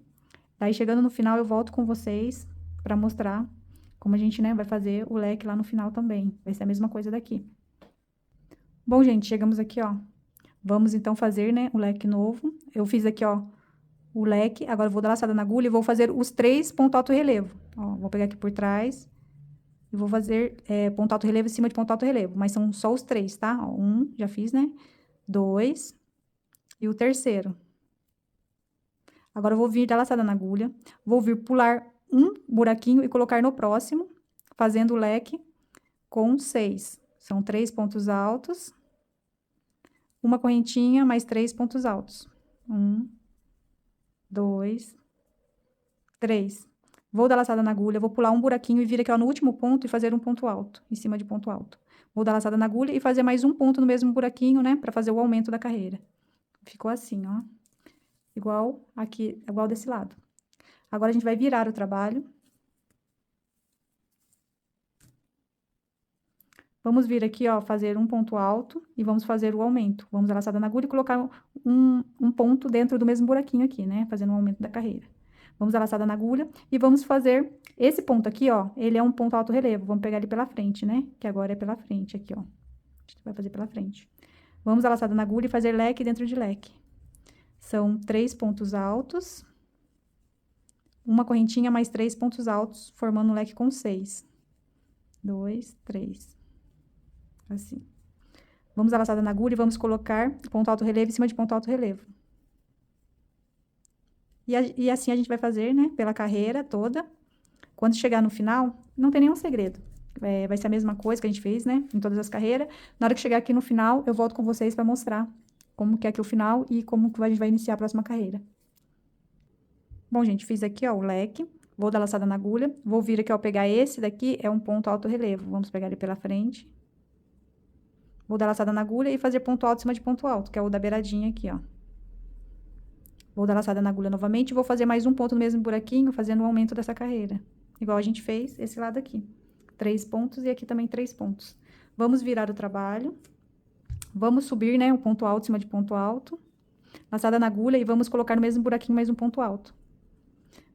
Daí, chegando no final, eu volto com vocês para mostrar como a gente, né, vai fazer o leque lá no final também. Vai ser a mesma coisa daqui. Bom, gente, chegamos aqui, ó. Vamos, então, fazer, né, o leque novo. Eu fiz aqui, ó, o leque. Agora, eu vou dar laçada na agulha e vou fazer os 3 ponto alto relevo. Ó, vou pegar aqui por trás e vou fazer ponto alto relevo em cima de ponto alto relevo. Mas são só os 3, tá? Ó, 1, já fiz, né? 2 e o terceiro. Agora, eu vou vir dar laçada na agulha. Vou vir pular um buraquinho e colocar no próximo, fazendo o leque com 6. São 3 pontos altos. Uma correntinha, mais 3 pontos altos. 1, 2, 3. Vou dar laçada na agulha, vou pular um buraquinho e vir aqui, ó, no último ponto e fazer um ponto alto, em cima de ponto alto. Vou dar laçada na agulha e fazer mais um ponto no mesmo buraquinho, né, pra fazer o aumento da carreira. Ficou assim, ó. Igual aqui, igual desse lado. Agora, a gente vai virar o trabalho. Vamos vir aqui, ó, fazer um ponto alto e vamos fazer o aumento. Vamos dar laçada na agulha e colocar um ponto dentro do mesmo buraquinho aqui, né? Fazendo o aumento da carreira. Vamos dar laçada na agulha e vamos fazer esse ponto aqui, ó. Ele é um ponto alto relevo. Vamos pegar ele pela frente, né? Que agora é pela frente aqui, ó. A gente vai fazer pela frente. Vamos dar laçada na agulha e fazer leque dentro de leque. São 3 pontos altos. Uma correntinha mais 3 pontos altos, formando um leque com 6. 2, 3. Assim. Vamos dar laçada na agulha e vamos colocar ponto alto relevo em cima de ponto alto relevo. E assim a gente vai fazer, né, pela carreira toda. Quando chegar no final, não tem nenhum segredo. Vai ser a mesma coisa que a gente fez, né, em todas as carreiras. Na hora que chegar aqui no final, eu volto com vocês para mostrar como que é aqui o final e como que a gente vai iniciar a próxima carreira. Bom, gente, fiz aqui, ó, o leque. Vou dar laçada na agulha. Vou vir aqui, ó, pegar esse daqui, é um ponto alto relevo. Vamos pegar ele pela frente. Vou dar laçada na agulha e fazer ponto alto em cima de ponto alto, que é o da beiradinha aqui, ó. Vou dar laçada na agulha novamente e vou fazer mais um ponto no mesmo buraquinho, fazendo o aumento dessa carreira. igual a gente fez esse lado aqui. 3 pontos e aqui também 3 pontos. Vamos virar o trabalho. Vamos subir, né, um ponto alto em cima de ponto alto. Laçada na agulha e vamos colocar no mesmo buraquinho mais um ponto alto.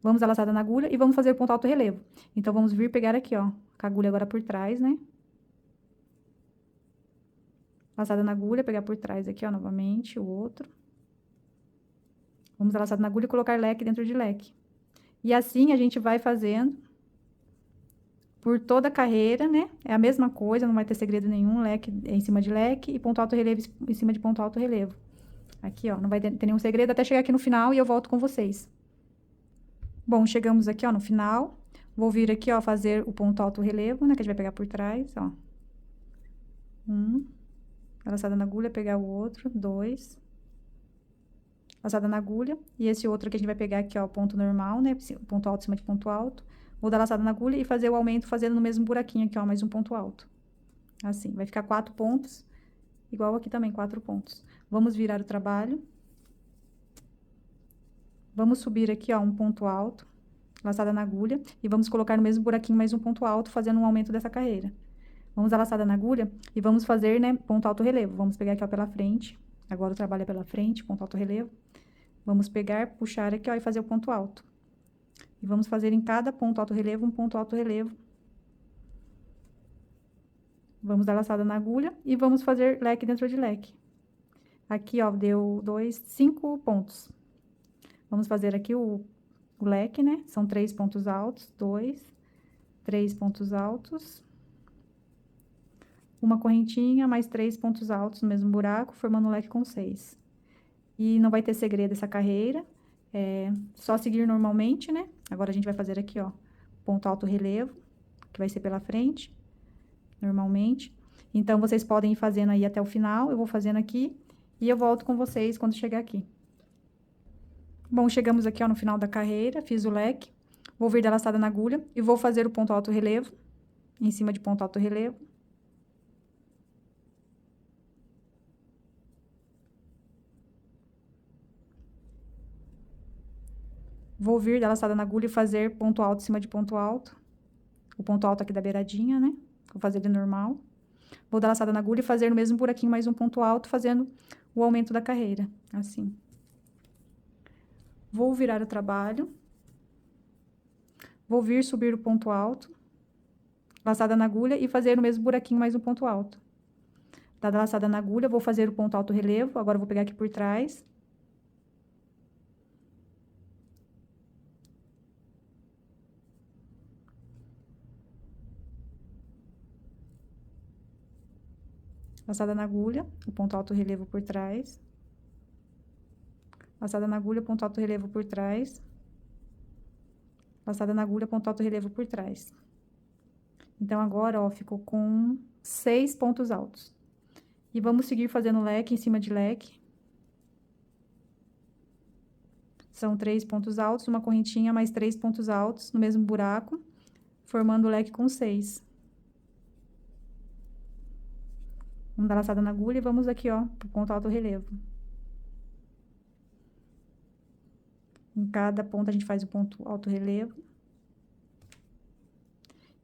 Vamos dar laçada na agulha e vamos fazer o ponto alto relevo. Então, vamos vir pegar aqui, ó, com a agulha agora por trás, né? Laçada na agulha, pegar por trás aqui, ó, novamente, o outro. Vamos dar laçada na agulha e colocar leque dentro de leque. E assim a gente vai fazendo por toda a carreira, né? É a mesma coisa, não vai ter segredo nenhum, leque em cima de leque e ponto alto relevo em cima de ponto alto relevo. Aqui, ó, não vai ter nenhum segredo até chegar aqui no final e eu volto com vocês. Bom, chegamos aqui, ó, no final. Vou vir aqui, ó, fazer o ponto alto relevo, né, que a gente vai pegar por trás, ó. Laçada na agulha, pegar o outro, 2. Laçada na agulha, e esse outro aqui a gente vai pegar aqui, ó, o ponto normal, né, ponto alto em cima de ponto alto. Vou dar laçada na agulha e fazer o aumento fazendo no mesmo buraquinho aqui, ó, mais um ponto alto. Assim, vai ficar 4 pontos, igual aqui também, 4 pontos. Vamos virar o trabalho. Vamos subir aqui, ó, um ponto alto, laçada na agulha, e vamos colocar no mesmo buraquinho mais um ponto alto, fazendo um aumento dessa carreira. Vamos dar laçada na agulha e vamos fazer, né, ponto alto relevo. Vamos pegar aqui, ó, pela frente. Agora o trabalho é pela frente, ponto alto relevo. Vamos pegar, puxar aqui, ó, e fazer o ponto alto. E vamos fazer em cada ponto alto relevo, um ponto alto relevo. Vamos dar laçada na agulha e vamos fazer leque dentro de leque. Aqui, ó, deu 5 pontos. Vamos fazer aqui o leque, né? São 3 pontos altos, 2, 3 pontos altos. Uma correntinha, mais 3 pontos altos no mesmo buraco, formando um leque com 6. E não vai ter segredo essa carreira, é só seguir normalmente, né? Agora, a gente vai fazer aqui, ó, ponto alto relevo, que vai ser pela frente, normalmente. Então, vocês podem ir fazendo aí até o final, eu vou fazendo aqui, e eu volto com vocês quando chegar aqui. Bom, chegamos aqui, ó, no final da carreira, fiz o leque, vou vir da laçada na agulha e vou fazer o ponto alto relevo, em cima de ponto alto relevo. Vou vir da laçada na agulha e fazer ponto alto em cima de ponto alto. O ponto alto aqui da beiradinha, né? Vou fazer ele normal. Vou dar laçada na agulha e fazer no mesmo buraquinho mais um ponto alto, fazendo o aumento da carreira, assim. Vou virar o trabalho. Vou vir subir o ponto alto. Laçada na agulha e fazer no mesmo buraquinho mais um ponto alto. Dada a laçada na agulha, vou fazer o ponto alto relevo. Agora, eu vou pegar aqui por trás. Laçada na agulha, o ponto alto relevo por trás. Laçada na agulha, ponto alto relevo por trás. Laçada na agulha, ponto alto relevo por trás. Então, agora, ó, ficou com 6 pontos altos. E vamos seguir fazendo leque em cima de leque. São 3 pontos altos, uma correntinha, mais 3 pontos altos no mesmo buraco, formando o leque com 6. Vamos dar laçada na agulha e vamos aqui, ó, pro ponto alto relevo. Em cada ponta a gente faz o ponto alto relevo.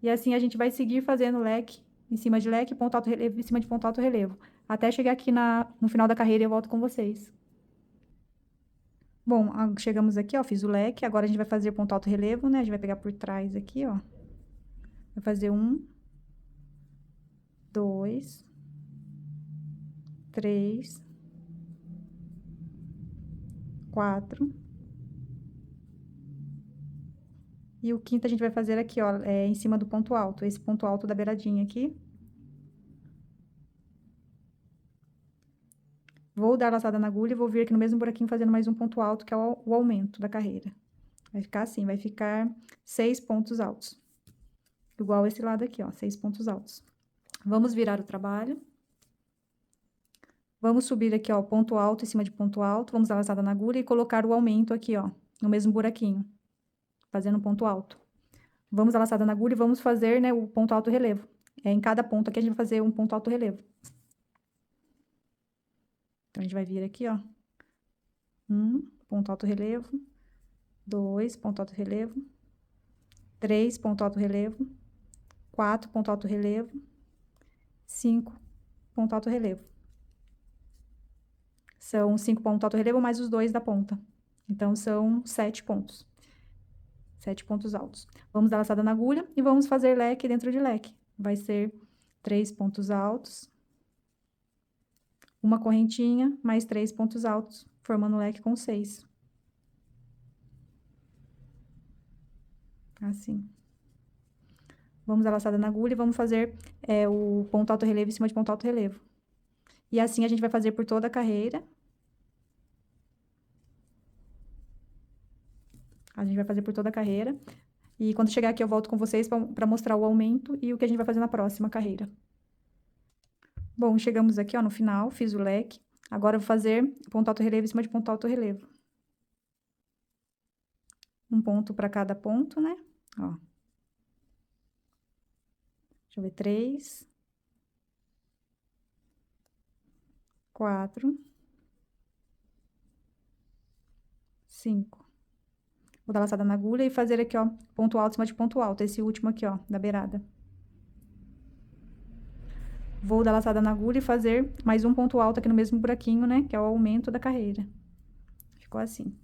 E assim a gente vai seguir fazendo leque em cima de leque, ponto alto relevo em cima de ponto alto relevo. Até chegar aqui no final da carreira e eu volto com vocês. Bom, chegamos aqui, ó, fiz o leque, agora a gente vai fazer ponto alto relevo, né? A gente vai pegar por trás aqui, ó. Vai fazer 1, 2, 3, 4. E o quinto a gente vai fazer aqui, ó, em cima do ponto alto, esse ponto alto da beiradinha aqui. Vou dar laçada na agulha e vou vir aqui no mesmo buraquinho fazendo mais um ponto alto, que é o aumento da carreira. Vai ficar assim, vai ficar 6 pontos altos. Igual esse lado aqui, ó, 6 pontos altos. Vamos virar o trabalho. Vamos subir aqui, ó, ponto alto em cima de ponto alto. Vamos dar laçada na agulha e colocar o aumento aqui, ó, no mesmo buraquinho. Fazendo um ponto alto. Vamos dar laçada na agulha e vamos fazer, né, o ponto alto relevo. Em cada ponto aqui a gente vai fazer um ponto alto relevo. Então, a gente vai vir aqui, ó. 1, ponto alto relevo. 2, ponto alto relevo. 3 ponto alto relevo, 4 ponto alto relevo, 5 ponto alto relevo. São 5 pontos alto relevo mais os 2 da ponta. Então, são 7 pontos. 7 pontos altos. Vamos dar laçada na agulha e vamos fazer leque dentro de leque. Vai ser 3 pontos altos, uma correntinha, mais 3 pontos altos, formando um leque com 6. Assim. Vamos dar laçada na agulha e vamos fazer o ponto alto relevo em cima de ponto alto relevo. E assim a gente vai fazer por toda a carreira. A gente vai fazer por toda a carreira. E quando chegar aqui eu volto com vocês para mostrar o aumento e o que a gente vai fazer na próxima carreira. Bom, chegamos aqui, ó, no final, fiz o leque. Agora eu vou fazer ponto alto relevo em cima de ponto alto relevo. Um ponto para cada ponto, né? Ó. Deixa eu ver, 3, 4, 5. Vou dar laçada na agulha e fazer aqui, ó, ponto alto em cima de ponto alto, esse último aqui, ó, da beirada. Vou dar laçada na agulha e fazer mais um ponto alto aqui no mesmo buraquinho, né, que é o aumento da carreira. Ficou assim.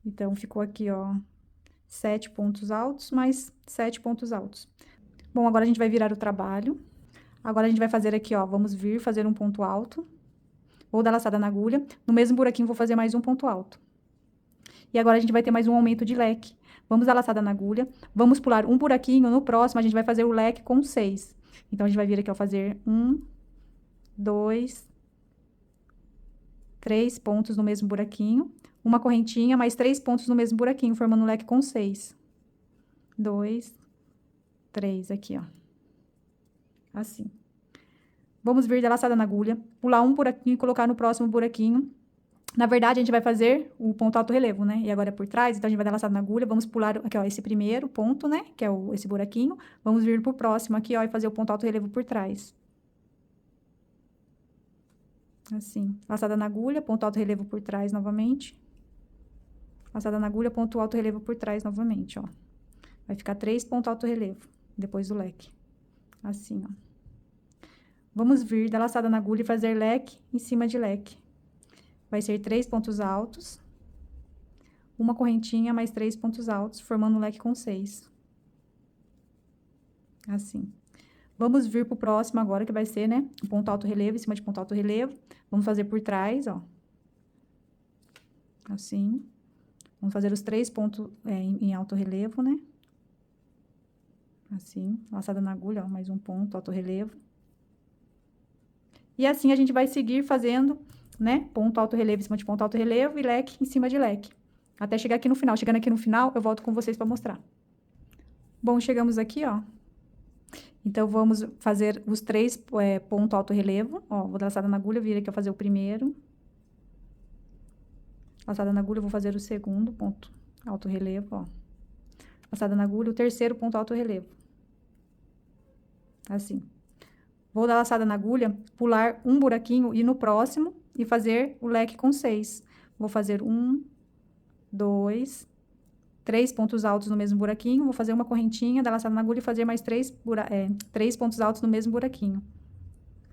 Então, ficou aqui, ó, 7 pontos altos mais 7 pontos altos. Bom, agora a gente vai virar o trabalho. Agora a gente vai fazer aqui, ó, vamos vir fazer um ponto alto. Vou dar laçada na agulha. No mesmo buraquinho, vou fazer mais um ponto alto. E agora a gente vai ter mais um aumento de leque. Vamos dar laçada na agulha. Vamos pular um buraquinho. No próximo, a gente vai fazer o leque com 6. Então, a gente vai vir aqui, ó, fazer 1, 2, 3 pontos no mesmo buraquinho. Uma correntinha, mais 3 pontos no mesmo buraquinho, formando um leque com 6. 2, 3, aqui, ó. Assim. Vamos vir dar laçada na agulha, pular um buraquinho e colocar no próximo buraquinho. Na verdade, a gente vai fazer o ponto alto relevo, né? E agora é por trás, então a gente vai dar laçada na agulha, vamos pular aqui, ó, esse primeiro ponto, né? Que é esse buraquinho. Vamos vir pro próximo aqui, ó, e fazer o ponto alto relevo por trás. Assim. Laçada na agulha, ponto alto relevo por trás novamente. Laçada na agulha, ponto alto relevo por trás novamente, ó. Vai ficar 3 pontos alto relevo, depois do leque. Assim, ó. Vamos vir dar laçada na agulha e fazer leque em cima de leque. Vai ser 3 pontos altos, uma correntinha, mais 3 pontos altos, formando um leque com 6. Assim. Vamos vir pro próximo agora, que vai ser, né, um ponto alto relevo em cima de ponto alto relevo. Vamos fazer por trás, ó. Assim. Vamos fazer os 3 pontos em alto relevo, né? Assim, laçada na agulha, ó, mais um ponto alto relevo. E assim a gente vai seguir fazendo, né, ponto alto relevo em cima de ponto alto relevo e leque em cima de leque. Até chegar aqui no final. Chegando aqui no final, eu volto com vocês para mostrar. Bom, chegamos aqui, ó. Então, vamos fazer os 3 ponto alto relevo. Ó, vou dar laçada na agulha, vira aqui eu fazer o primeiro. Laçada na agulha, eu vou fazer o segundo ponto alto relevo, ó. Laçada na agulha, o terceiro ponto alto relevo. Assim. Vou dar laçada na agulha, pular um buraquinho e no próximo e fazer o leque com 6. Vou fazer 1, 2, 3 pontos altos no mesmo buraquinho. Vou fazer uma correntinha, dar laçada na agulha e fazer mais 3 pontos altos no mesmo buraquinho.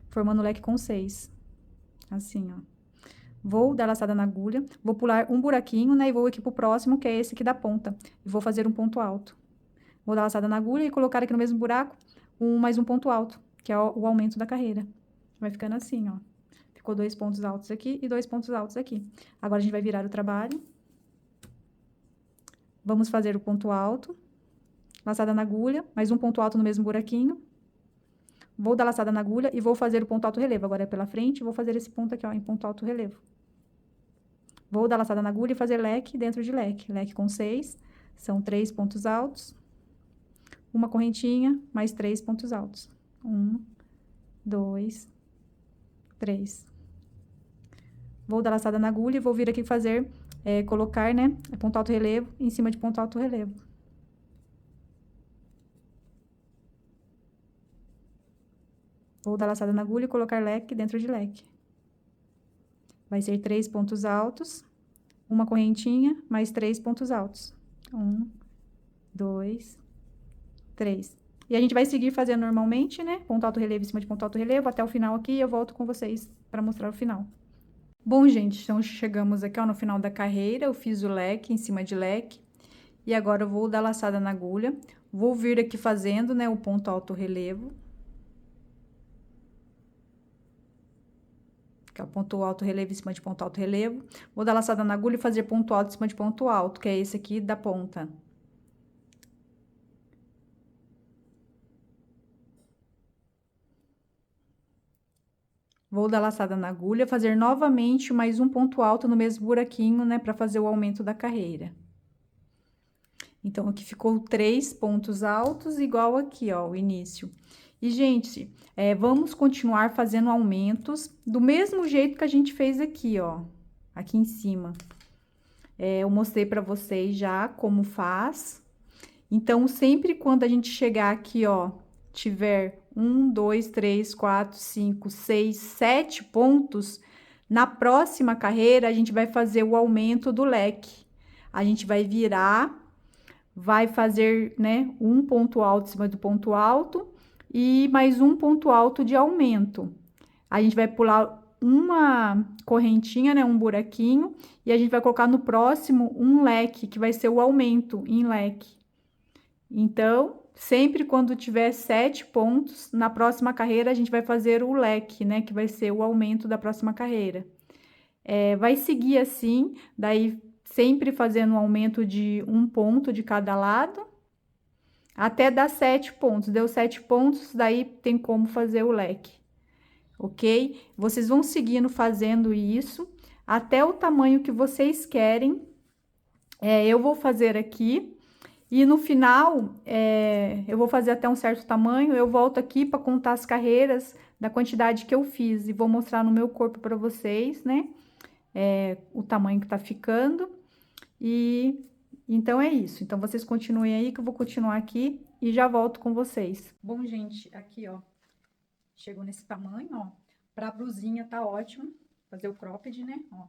Formando o leque com 6. Assim, ó. Vou dar laçada na agulha, vou pular um buraquinho, né? E vou aqui pro próximo, que é esse aqui da ponta. E vou fazer um ponto alto. Vou dar laçada na agulha e colocar aqui no mesmo buraco mais um ponto alto, que é o aumento da carreira. Vai ficando assim, ó. Ficou 2 pontos altos aqui e 2 pontos altos aqui. Agora, a gente vai virar o trabalho. Vamos fazer o ponto alto. Laçada na agulha, mais um ponto alto no mesmo buraquinho. Vou dar laçada na agulha e vou fazer o ponto alto relevo. Agora é pela frente, vou fazer esse ponto aqui, ó, em ponto alto relevo. Vou dar laçada na agulha e fazer leque dentro de leque. Leque com 6, são 3 pontos altos. Uma correntinha, mais 3 pontos altos. 1, 2, 3. Vou dar laçada na agulha e vou vir aqui fazer, colocar, né, ponto alto relevo em cima de ponto alto relevo. Vou dar laçada na agulha e colocar leque dentro de leque. Vai ser 3 pontos altos, uma correntinha, mais 3 pontos altos. Um, dois, três. E a gente vai seguir fazendo normalmente, né? Ponto alto relevo em cima de ponto alto relevo até o final aqui e eu volto com vocês para mostrar o final. Bom, gente, então chegamos aqui, ó, no final da carreira, eu fiz o leque em cima de leque. E agora eu vou dar laçada na agulha, vou vir aqui fazendo, né, o ponto alto relevo. Que é o ponto alto relevo em cima de ponto alto relevo. Vou dar laçada na agulha e fazer ponto alto em cima de ponto alto, que é esse aqui da ponta. Vou dar laçada na agulha, fazer novamente mais um ponto alto no mesmo buraquinho, né, para fazer o aumento da carreira. Então, aqui ficou 3 pontos altos, igual aqui, ó, o início. E, gente, vamos continuar fazendo aumentos do mesmo jeito que a gente fez aqui, ó, aqui em cima. Eu mostrei pra vocês já como faz. Então, sempre quando a gente chegar aqui, ó, tiver 1, 2, 3, 4, 5, 6, 7 pontos, na próxima carreira, a gente vai fazer o aumento do leque. A gente vai virar, vai fazer, né, um ponto alto em cima do ponto alto e mais um ponto alto de aumento. A gente vai pular uma correntinha, né, um buraquinho, e a gente vai colocar no próximo um leque, que vai ser o aumento em leque. Então, sempre quando tiver 7 pontos, na próxima carreira a gente vai fazer o leque, né, que vai ser o aumento da próxima carreira. Vai seguir assim, daí sempre fazendo um aumento de um ponto de cada lado, até dar 7 pontos. Deu 7 pontos, daí tem como fazer o leque, ok? Vocês vão seguindo fazendo isso até o tamanho que vocês querem. Eu vou fazer aqui e no final eu vou fazer até um certo tamanho. Eu volto aqui para contar as carreiras da quantidade que eu fiz e vou mostrar no meu corpo para vocês, né? O tamanho que tá ficando. E então é isso. Então vocês continuem aí que eu vou continuar aqui e já volto com vocês. Bom, gente, aqui, ó, chegou nesse tamanho, ó. Pra blusinha tá ótimo. Fazer o cropped, né? Ó.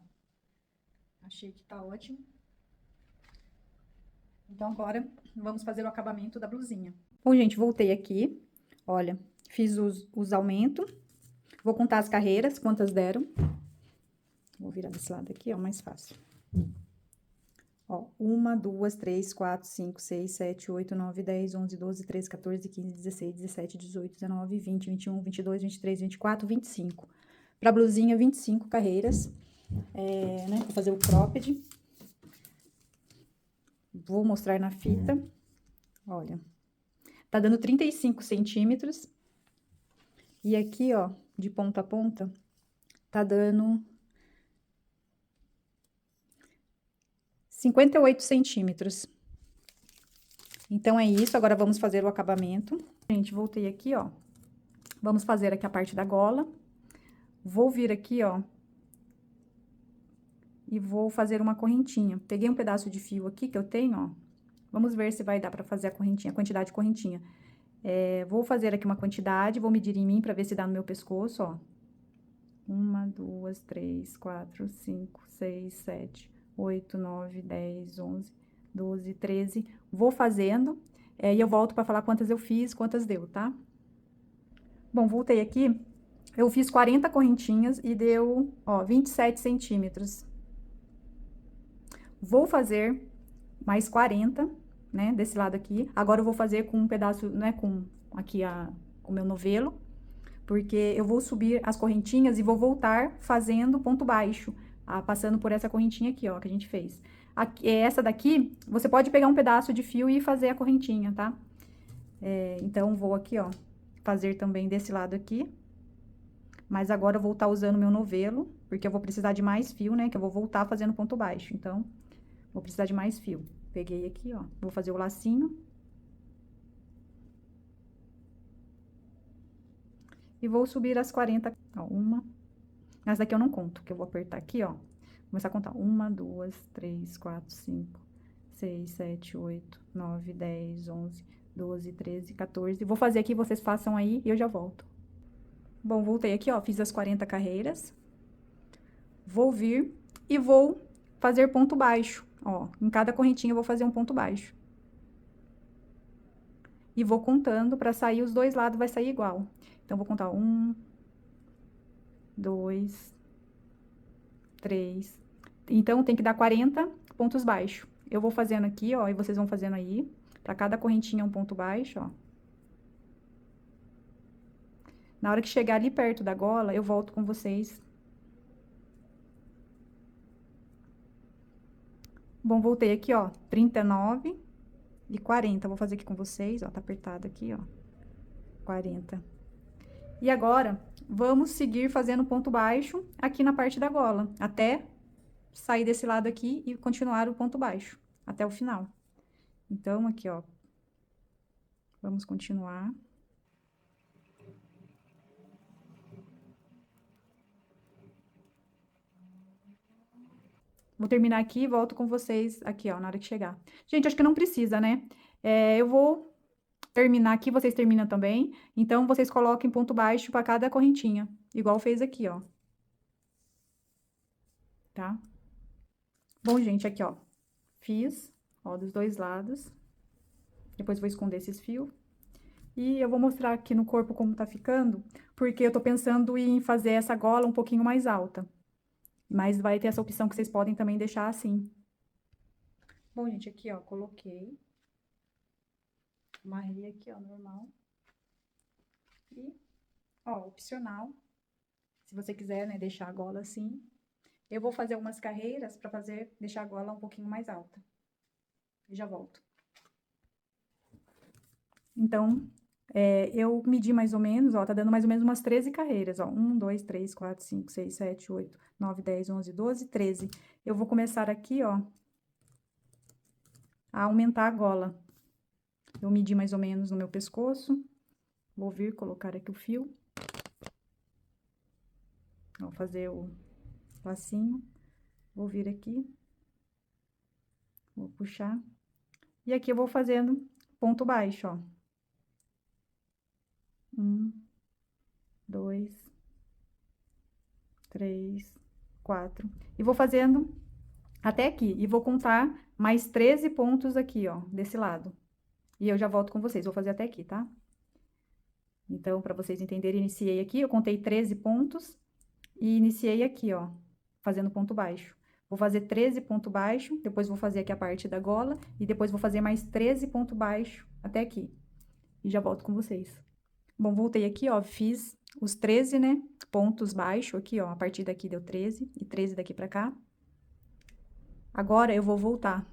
Achei que tá ótimo. Então agora vamos fazer o acabamento da blusinha. Bom, gente, voltei aqui. Olha, fiz os aumentos. Vou contar as carreiras, quantas deram. Vou virar desse lado aqui, ó, mais fácil. Ó, 1, 2, 3, 4, 5, 6, 7, 8, 9, 10, 11, 12, 13, 14, 15, 16, 17, 18, 19, 20, 21, 22, 23, 24, 25. Pra blusinha, 25 carreiras. Né, vou fazer o cropped. Vou mostrar na fita. Olha, tá dando 35 centímetros. E aqui, ó, de ponta a ponta, tá dando 58 centímetros. Então, é isso. Agora, vamos fazer o acabamento. Gente, voltei aqui, ó. Vamos fazer aqui a parte da gola. Vou vir aqui, ó. E vou fazer uma correntinha. Peguei um pedaço de fio aqui que eu tenho, ó. Vamos ver se vai dar pra fazer a correntinha, a quantidade de correntinha. Vou fazer aqui uma quantidade, vou medir em mim pra ver se dá no meu pescoço, ó. 1, 2, 3, 4, 5, 6, 7... 8, 9, 10, 11, 12, 13. Vou fazendo, e eu volto para falar quantas eu fiz, quantas deu, tá? Bom, voltei aqui, eu fiz 40 correntinhas e deu, ó, 27 centímetros. Vou fazer mais 40, né, desse lado aqui. Agora, eu vou fazer com um pedaço, né, com aqui o meu novelo, porque eu vou subir as correntinhas e vou voltar fazendo ponto baixo. Passando por essa correntinha aqui, ó, que a gente fez. Essa daqui, você pode pegar um pedaço de fio e fazer a correntinha, tá? Então, vou aqui, ó, fazer também desse lado aqui. Mas agora eu vou estar usando meu novelo, porque eu vou precisar de mais fio, né? Que eu vou voltar fazendo ponto baixo. Então, vou precisar de mais fio. Peguei aqui, ó, vou fazer o lacinho. E vou subir as 40, ó, uma... Essa daqui eu não conto, que eu vou apertar aqui, ó. Começar a contar. 1, 2, 3, 4, 5, 6, 7, 8, 9, 10, 11, 12, 13, 14. Vou fazer aqui, vocês façam aí e eu já volto. Bom, voltei aqui, ó. Fiz as 40 carreiras. Vou vir e vou fazer ponto baixo Ó, em cada correntinha eu vou fazer um ponto baixo. E vou contando pra sair os dois lados, vai sair igual. Então, vou contar 1, 2, 3. Então, tem que dar 40 pontos baixos. Eu vou fazendo aqui, ó, e vocês vão fazendo aí. Pra cada correntinha um ponto baixo, ó. Na hora que chegar ali perto da gola, eu volto com vocês. Bom, voltei aqui, ó, 39 e 40. Vou fazer aqui com vocês, ó, tá apertado aqui, ó. 40. E agora, vamos seguir fazendo ponto baixo aqui na parte da gola, até sair desse lado aqui e continuar o ponto baixo, até o final. Então, aqui, ó, vamos continuar. Vou terminar aqui e volto com vocês aqui, ó, na hora que chegar. Gente, acho que não precisa, né? Eu vou terminar aqui, vocês terminam também. Então, vocês coloquem ponto baixo para cada correntinha, igual fez aqui, ó. Tá? Bom, gente, aqui, ó, fiz, ó, dos dois lados. Depois vou esconder esses fios. E eu vou mostrar aqui no corpo como tá ficando, porque eu tô pensando em fazer essa gola um pouquinho mais alta. Mas vai ter essa opção que vocês podem também deixar assim. Bom, gente, aqui, ó, coloquei. Amarrei aqui, ó, normal. E, ó, opcional. Se você quiser, né, deixar a gola assim. Eu vou fazer algumas carreiras pra deixar a gola um pouquinho mais alta. E já volto. Então, eu medi mais ou menos, ó, tá dando mais ou menos umas 13 carreiras, ó. 1, 2, 3, 4, 5, 6, 7, 8, 9, 10, 11, 12, 13. Eu vou começar aqui, ó, a aumentar a gola. Eu medi mais ou menos no meu pescoço. Vou vir colocar aqui o fio. Vou fazer o lacinho. Vou vir aqui. Vou puxar. E aqui eu vou fazendo ponto baixo, ó. 1, 2, 3, 4. E vou fazendo até aqui. E vou contar mais 13 pontos aqui, ó, desse lado. E eu já volto com vocês. Vou fazer até aqui, tá? Então, pra vocês entenderem, iniciei aqui, eu contei 13 pontos. E iniciei aqui, ó, fazendo ponto baixo. Vou fazer 13 ponto baixo, depois vou fazer aqui a parte da gola, e depois vou fazer mais 13 ponto baixo até aqui. E já volto com vocês. Bom, voltei aqui, ó, fiz os 13, né, pontos baixos aqui, ó, a partir daqui deu 13, e 13 daqui pra cá. Agora, eu vou voltar.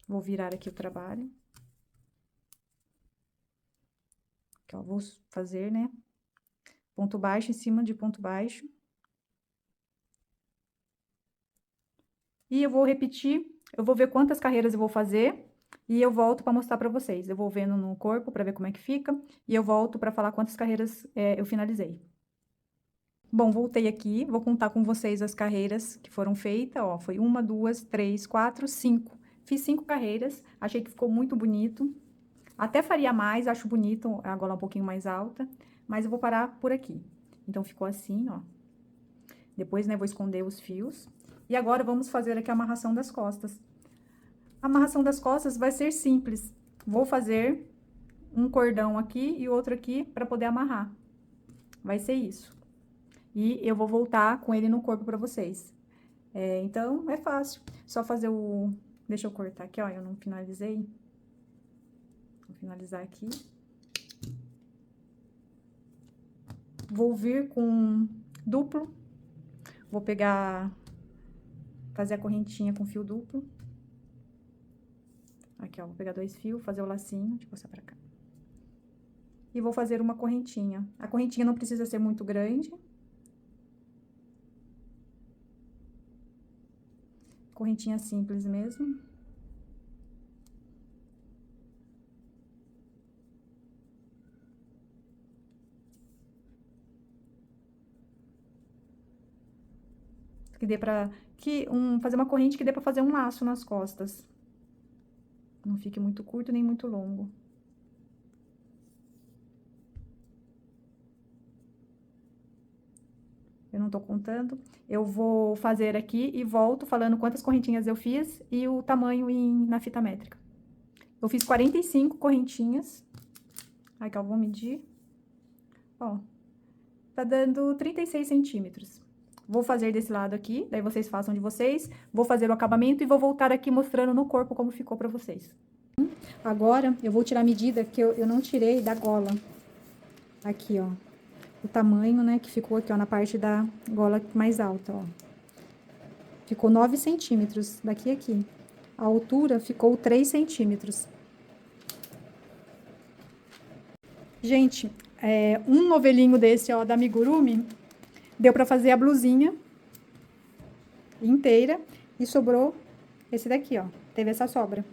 Vou virar aqui o trabalho. Aqui, ó, vou fazer, né, ponto baixo em cima de ponto baixo. E eu vou repetir, eu vou ver quantas carreiras eu vou fazer e eu volto para mostrar para vocês. Eu vou vendo no corpo para ver como é que fica e eu volto para falar quantas carreiras eu finalizei. Bom, voltei aqui, vou contar com vocês as carreiras que foram feitas, ó, foi 1, 2, 3, 4, 5. Fiz 5 carreiras, achei que ficou muito bonito. Até faria mais, acho bonito a gola um pouquinho mais alta, mas eu vou parar por aqui. Então, ficou assim, ó. Depois, né, vou esconder os fios. E agora, vamos fazer aqui a amarração das costas. A amarração das costas vai ser simples. Vou fazer um cordão aqui e outro aqui para poder amarrar. Vai ser isso. E eu vou voltar com ele no corpo para vocês. Então, é fácil. Só fazer o... Deixa eu cortar aqui, ó, eu não finalizei. Vou finalizar aqui. Vou vir com duplo. Vou pegar... Fazer a correntinha com fio duplo. Aqui, ó, vou pegar 2 fios, fazer o lacinho, deixa eu passar pra cá. E vou fazer uma correntinha. A correntinha não precisa ser muito grande. Correntinha simples mesmo. Que dê pra... fazer uma corrente que dê pra fazer um laço nas costas. Não fique muito curto nem muito longo. eu não tô contando. Eu vou fazer aqui e volto falando quantas correntinhas eu fiz e o tamanho na fita métrica. Eu fiz 45 correntinhas. Aí que eu vou medir. Ó, tá dando 36 centímetros. Vou fazer desse lado aqui, daí vocês façam de vocês. Vou fazer o acabamento e vou voltar aqui mostrando no corpo como ficou pra vocês. Agora, eu vou tirar a medida que eu não tirei da gola. Aqui, ó. O tamanho, né, que ficou aqui, ó, na parte da gola mais alta, ó. Ficou 9 centímetros daqui a aqui. A altura ficou 3 centímetros. Gente, um novelinho desse, ó, da Amigurumi, deu pra fazer a blusinha inteira e sobrou esse daqui, ó. Teve essa sobra.